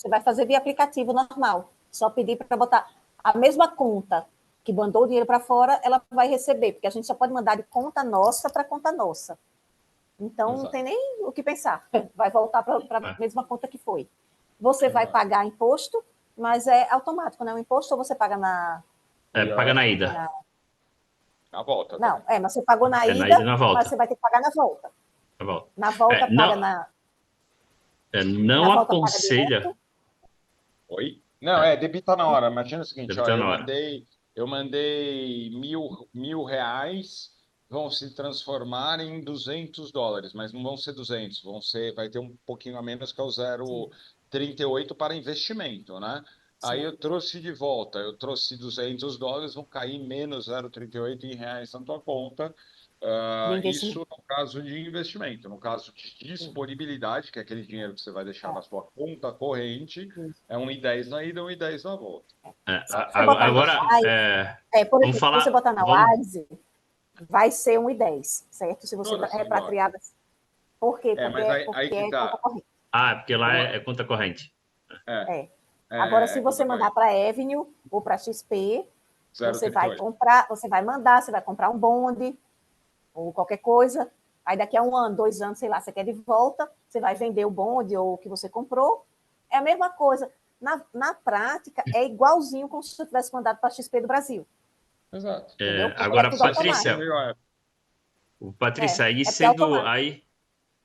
vai fazer via aplicativo normal. Só pedir para botar a mesma conta que mandou o dinheiro para fora, ela vai receber, porque a gente só pode mandar de conta nossa para conta nossa. Então, não tem nem o que pensar. Vai voltar para a mesma conta que foi. Você vai pagar imposto, mas é automático, né? O imposto ou você paga na... paga na ida. Na volta. Não, mas você pagou na ida, na ida e na volta. Mas você vai ter que pagar na volta. Na volta, paga na... Não aconselha... Oi? Não, debita na hora. Imagina o seguinte, eu mandei R$1.000, vão se transformar em $200, mas não vão ser 200, vai ter um pouquinho a menos, que é o 0,38 para investimento, né? Sim. Aí eu trouxe de volta, eu trouxe $200, vão cair menos 0,38 em reais na tua conta. Isso no caso de investimento. No caso de disponibilidade, que é aquele dinheiro que você vai deixar na sua conta corrente, é 1,10 na ida, 1,10 na volta. Agora, por exemplo, se você botar na Wise, vai ser 1,10, certo? Se você repatriar. Por quê? Porque é conta corrente. Porque lá é conta corrente. Agora, se você mandar para a Avenue ou para a XP, você vai comprar um bonde ou qualquer coisa, aí daqui a 1 ano, 2 anos, sei lá, você quer de volta, você vai vender o bonde ou o que você comprou, é a mesma coisa. Na prática, é igualzinho como se você tivesse mandado para a XP do Brasil. Exato. Agora, Patrícia, aí sendo...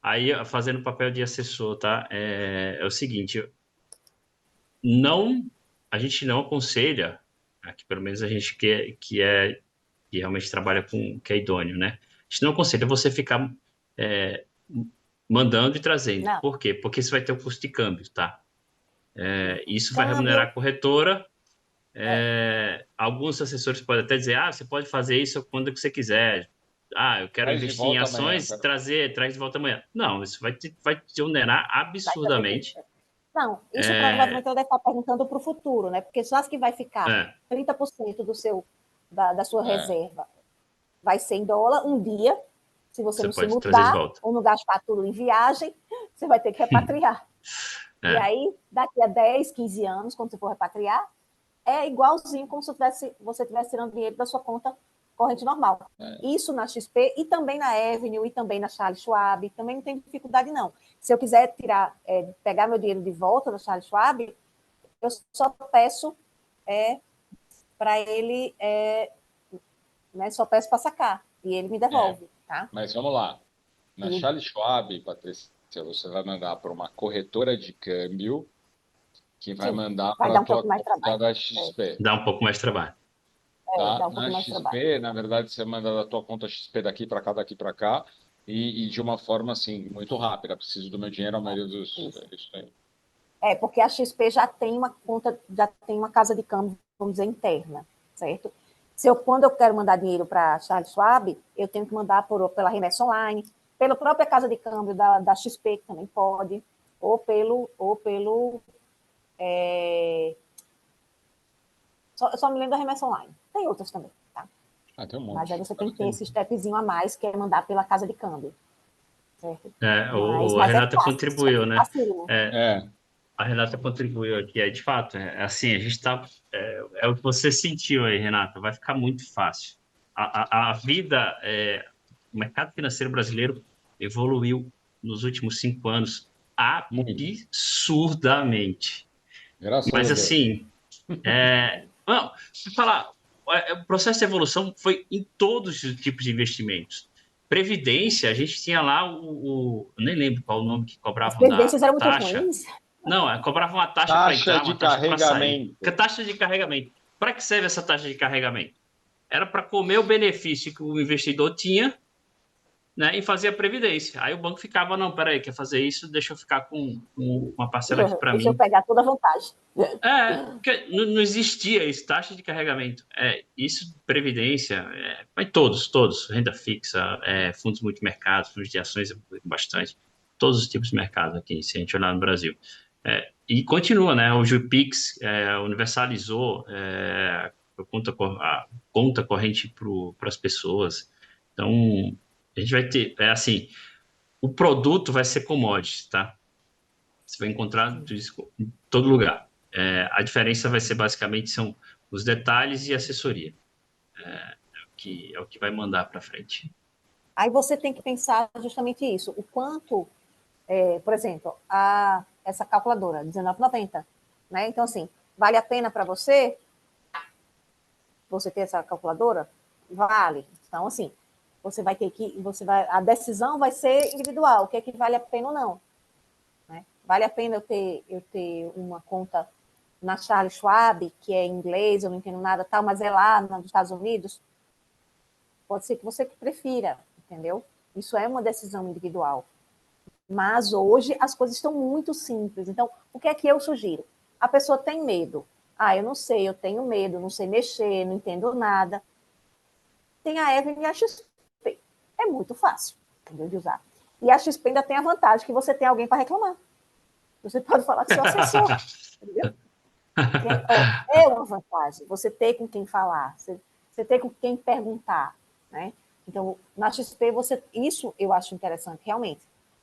Aí, fazendo o papel de assessor, tá? É o seguinte, não, a gente não aconselha, aqui pelo menos a gente que realmente trabalha com, que é idôneo, né? A gente não aconselha você ficar é, mandando e trazendo. Não, Por quê? Porque isso vai ter o custo de câmbio, tá? Isso vai remunerar câmbio, a corretora. é, Alguns assessores podem até dizer, você pode fazer isso quando que você quiser. Eu quero Traz de investir em volta amanhã, ações, cara. traz de volta amanhã. Não, isso vai te onerar vai fazer absurdamente. isso. Não, isso É, provavelmente ela deve estar perguntando para o futuro, né? Porque só que vai ficar é, 30% da sua É, reserva vai ser em dólar um dia, se você você não se pode trazer de mudar volta. ou não gastar tudo em viagem, você vai ter que repatriar. E É, aí, daqui a 10, 15 anos, quando você for repatriar, é igualzinho como se você estivesse tirando dinheiro da sua conta corrente normal. é. Isso na XP e também na Avenue e também na Charles Schwab, também não tem dificuldade, não. Se eu quiser pegar meu dinheiro de volta da Charles Schwab, eu só peço para ele, né, só peço para sacar, e ele me É. devolve, tá? Mas vamos lá. Na Tudo. Charles Schwab, Patrícia, você vai mandar para uma corretora de câmbio que vai Sim, mandar vai para a dar um tua pouco mais de conta trabalho. da XP. dá um pouco mais de trabalho. Tá? Dá um pouco Na mais de trabalho. XP, na verdade, você manda da tua conta XP daqui para cá, e de uma forma assim, muito rápida. Preciso do meu dinheiro, a maioria dos. Isso. Isso aí. Porque a XP já tem uma conta, já tem uma casa de câmbio, vamos dizer, interna, certo? Quando eu quero mandar dinheiro para Charles Schwab, eu tenho que mandar pela remessa online, pela própria casa de câmbio da XP, que também pode, ou pelo só me lembro da remessa online. Tem outras também, tá? Tem um Mas aí monte. você tem que ter esse stepzinho a mais, que é mandar pela casa de câmbio, certo? Mas, A mas é Renata fácil, contribuiu, né? facílimo. É, A Renata contribuiu aqui, de fato, assim, a gente está, o que você sentiu aí, Renata, vai ficar muito fácil. A vida, o mercado financeiro brasileiro evoluiu nos últimos 5 anos muito. absurdamente. Graças Mas, a Deus. assim, não, se falar, o processo de evolução foi em todos os tipos de investimentos. Previdência, a gente tinha lá eu nem lembro qual o nome que As cobravam da previdências eram muito taxa. ruins. Não, cobrava uma taxa para Taxa entrar, de uma taxa para sair. Que carregamento. taxa de carregamento? Para que serve essa taxa de carregamento? Era para comer o benefício que o investidor tinha, né, e fazer a previdência. Aí o banco ficava, não, peraí, quer fazer isso? Deixa eu ficar com uma parcela aqui para Deixa eu mim. pegar toda a vantagem. Porque não existia isso, taxa de carregamento. Isso, previdência, vai todos, renda fixa, fundos multimercados, fundos de ações, bastante. Todos os tipos de mercado aqui, se a gente olhar no Brasil. E continua, né? Hoje o Pix universalizou a conta corrente para as pessoas. Então, a gente vai ter, assim, o produto vai ser commodity, tá? Você vai encontrar isso em todo lugar. A diferença vai ser basicamente são os detalhes e assessoria. É o que vai mandar para frente. Aí você tem que pensar justamente isso. O quanto, por exemplo, essa calculadora, R$19,90, né? Então, assim, vale a pena para você ter essa calculadora? Vale. Então, assim, a decisão vai ser individual, o que é que vale a pena ou não. Né? Vale a pena eu ter uma conta na Charles Schwab, que é em inglês, eu não entendo nada tal, mas é lá nos Estados Unidos? Pode ser que você prefira, entendeu? Isso é uma decisão individual. Mas hoje as coisas estão muito simples. Então, o que é que eu sugiro? A pessoa tem medo. Eu não sei, eu tenho medo, não sei mexer, não entendo nada. Tem a Evelyn e a XP. É muito fácil, entendeu, de usar. E a XP ainda tem a vantagem que você tem alguém para reclamar. Você pode falar com seu assessor, entendeu? É uma vantagem. Você ter com quem falar, você ter com quem perguntar, né? Então, na XP, isso eu acho interessante, realmente.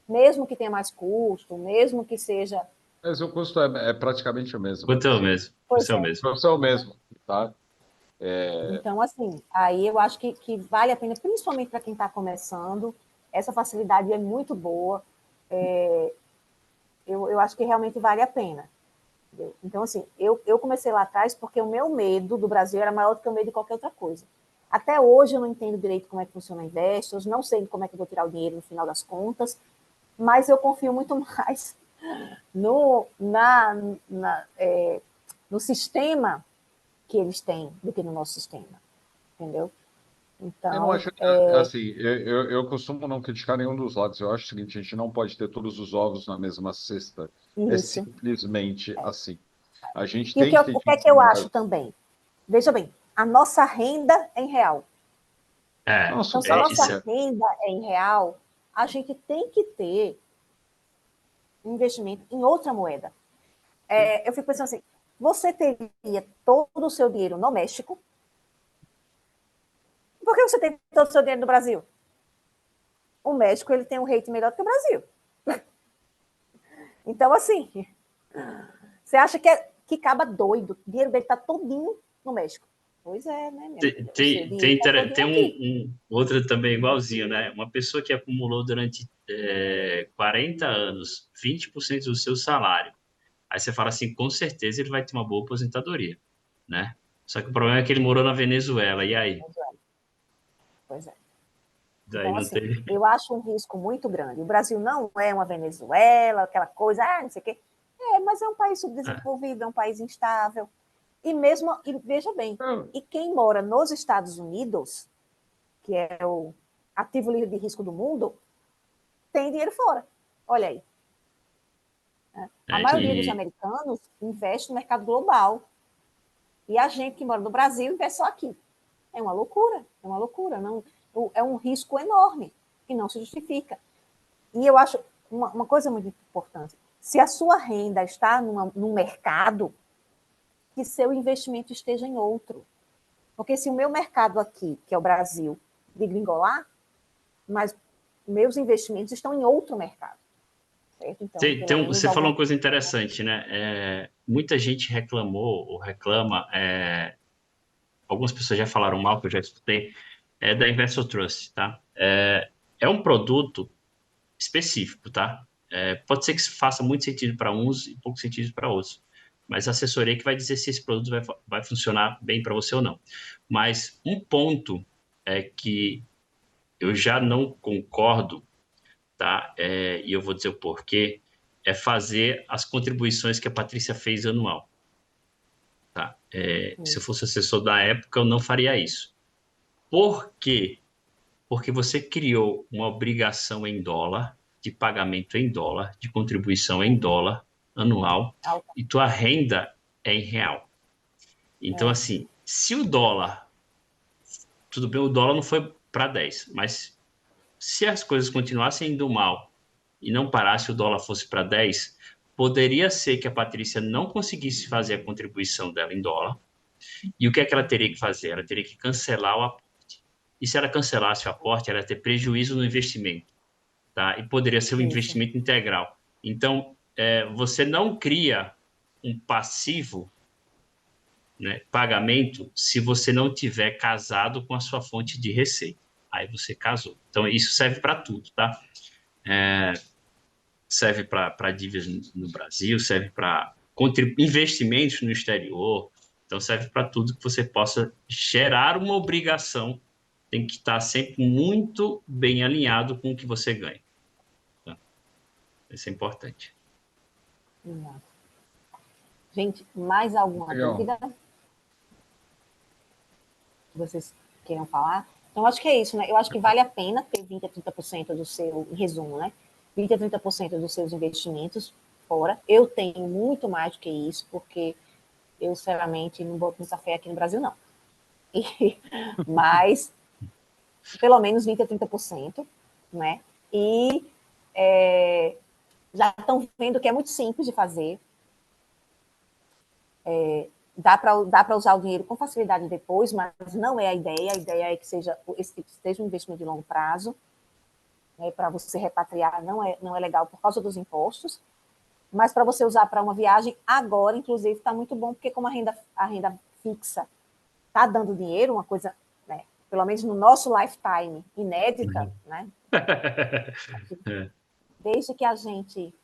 Mesmo que tenha mais custo, mesmo que seja... Mas o custo é praticamente o mesmo. Quanto é o mesmo? Pois Isso é o é. mesmo. O custo é o mesmo, tá? Então, assim, aí eu acho que vale a pena, principalmente para quem está começando, essa facilidade é muito boa. Eu acho que realmente vale a pena. Entendeu? Então, assim, eu comecei lá atrás porque o meu medo do Brasil era maior do que o medo de qualquer outra coisa. Até hoje eu não entendo direito como é que funciona a Investors, não sei como é que eu vou tirar o dinheiro no final das contas, mas eu confio muito mais no, na, no sistema que eles têm do que no nosso sistema, entendeu? Eu não Então, acho, assim, eu costumo não criticar nenhum dos lados. Eu acho o seguinte, a gente não pode ter todos os ovos na mesma cesta. É isso. simplesmente assim. A gente E tem que ter o que é que eu acho dignidade. também? Veja bem, a nossa renda é em real. Nossa, Então, se a fato nossa que é. renda é em real, a gente tem que ter um investimento em outra moeda. Eu fico pensando assim, você teria todo o seu dinheiro no México, por que você tem todo o seu dinheiro no Brasil? O México ele tem um rate melhor do que o Brasil. Então, assim, você acha que acaba doido, o dinheiro dele está todinho no México. Pois é, né, minha filha? O seu dinheiro está Tem todinho aqui. outro também igualzinho, né? Uma pessoa que acumulou durante 40 anos 20% do seu salário. Aí você fala assim, com certeza ele vai ter uma boa aposentadoria, né? Só que o problema é que ele morou na Venezuela, e aí? Pois é. Daí Então, não assim, tem. eu acho um risco muito grande. O Brasil não é uma Venezuela, aquela coisa, não sei o quê. Mas é um país Ah, subdesenvolvido, é um país instável. E veja bem, Não, e quem mora nos Estados Unidos, que é o ativo livre de risco do mundo, tem dinheiro fora. Olha aí. A maioria dos e americanos investe no mercado global. E a gente que mora no Brasil investe só aqui. É uma loucura, é uma loucura. Não, é um risco enorme que não se justifica. E eu acho uma coisa muito importante: se a sua renda está num mercado, que seu investimento esteja em outro. Porque se o meu mercado aqui, que é o Brasil, degringolar, mas meus investimentos estão em outro mercado, certo? Então, pelo menos você falou alguma. uma coisa interessante, né? Muita gente reclamou ou reclama, algumas pessoas já falaram mal, que eu já escutei, da Investor Trust, tá? É um produto específico, tá? Pode ser que faça muito sentido para uns e pouco sentido para outros, mas a assessoria que vai dizer se esse produto vai funcionar bem para você ou não. Mas um ponto é que eu já não concordo, tá? E eu vou dizer o porquê, é fazer as contribuições que a Patrícia fez anual, tá? Se eu fosse assessor da época, eu não faria isso. Por quê? Porque você criou uma obrigação em dólar, de pagamento em dólar, de contribuição em dólar anual, e tua renda é em real. Então, assim, se o dólar, tudo bem, o dólar não foi para 10, mas se as coisas continuassem indo mal e não parasse, o dólar fosse para 10, poderia ser que a Patrícia não conseguisse fazer a contribuição dela em dólar. E o que é que ela teria que fazer? Ela teria que cancelar o aporte. E se ela cancelasse o aporte, ela ia ter prejuízo no investimento, tá? E poderia ser um Isso. investimento integral. Então, você não cria um passivo, né, pagamento, se você não tiver casado com a sua fonte de receita. Aí você casou. Então, isso serve para tudo, tá? Serve para dívidas no Brasil, serve para investimentos no exterior. Então, serve para tudo que você possa gerar uma obrigação. Tem que estar sempre muito bem alinhado com o que você ganha. Tá? Isso é importante. Gente, mais alguma legal. dúvida que vocês queiram falar? Então, acho que é isso, né? Eu acho que vale a pena ter 20 a 30% do seu, em resumo, né? 20 a 30% dos seus investimentos fora. Eu tenho muito mais do que isso, porque eu, sinceramente, não boto muita fé aqui no Brasil, não. Mas, pelo menos 20 a 30%, né? E já estão vendo que é muito simples de fazer. Dá para usar o dinheiro com facilidade depois, mas não é a ideia. A ideia é que seja um investimento de longo prazo, né, para você repatriar não é legal por causa dos impostos, mas para você usar para uma viagem agora, inclusive, está muito bom, porque como a renda fixa está dando dinheiro, uma coisa, né, pelo menos no nosso lifetime, inédita, né? Desde que a gente,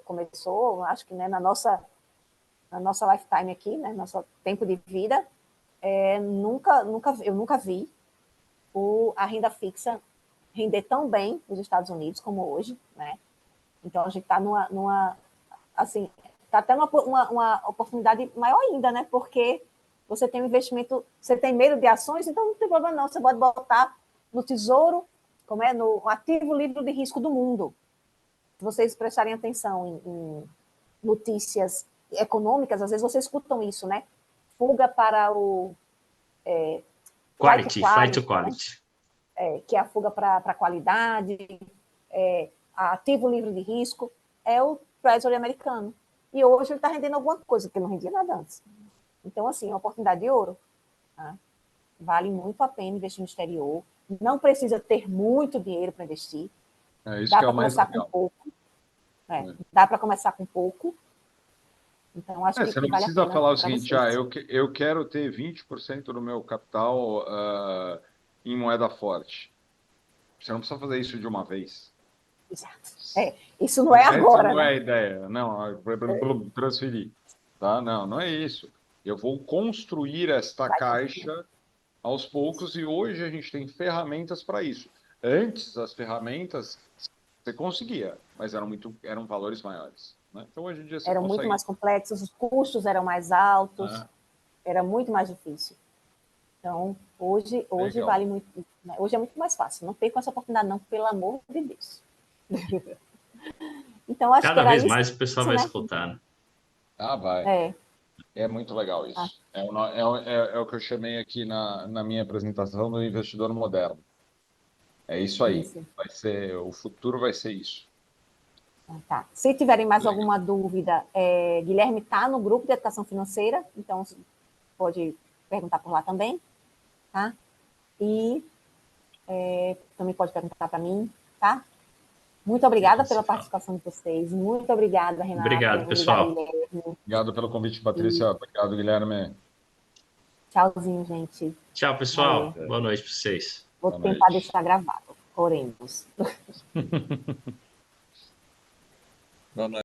começou, acho que, né, na nossa lifetime aqui, né, nosso tempo de vida, eu nunca vi a renda fixa render tão bem nos Estados Unidos como hoje, né? Então, a gente está assim, está até uma oportunidade maior ainda, né? Porque você tem um investimento, você tem medo de ações, então não tem problema não, você pode botar no tesouro, no ativo livre de risco do mundo. Se vocês prestarem atenção em notícias econômicas, às vezes vocês escutam isso, né? Fuga para o Flight to quality. Né? Que é a fuga para a qualidade, ativo livre de risco, é o Treasury americano. E hoje ele está rendendo alguma coisa, porque não rendia nada antes. Então, assim, é uma oportunidade de ouro. Tá? Vale muito a pena investir no exterior. Não precisa ter muito dinheiro para investir. Dá para começar com pouco. Dá para começar com pouco. Então, acho que você não vale precisa a pena falar o pra seguinte, vocês. eu quero ter 20% do meu capital em moeda forte. Você não precisa fazer isso de uma vez. Exato. Isso não é agora, não né? é a ideia. Não, transferir. Tá? Não é isso. Eu vou construir esta caixa aos poucos e hoje a gente tem ferramentas para isso. Antes, as ferramentas você conseguia, mas eram valores maiores. Né? Então, hoje em dia, você Eram consegue. muito mais complexos, os custos eram mais altos, era muito mais difícil. Então, hoje vale muito. Hoje é muito mais fácil. Não percam essa oportunidade, não, pelo amor de Deus. Então, acho que Cada era vez isso, mais o pessoal vai né? escutar. Né? Vai. É muito legal isso. É o que eu chamei aqui na minha apresentação do investidor moderno. É isso aí. Isso. O futuro vai ser isso. Tá. Se tiverem mais alguma dúvida, Guilherme está no grupo de educação financeira, então pode perguntar por lá também, tá? E também pode perguntar para mim, tá? Muito obrigada pela participação de vocês. Muito obrigada, Renato. Obrigado, pessoal. Obrigado pelo convite, Patrícia. Obrigado, Guilherme. Tchauzinho, gente. Tchau, pessoal. Boa noite para vocês. Vou tentar deixar gravado. Oremos. Boa noite.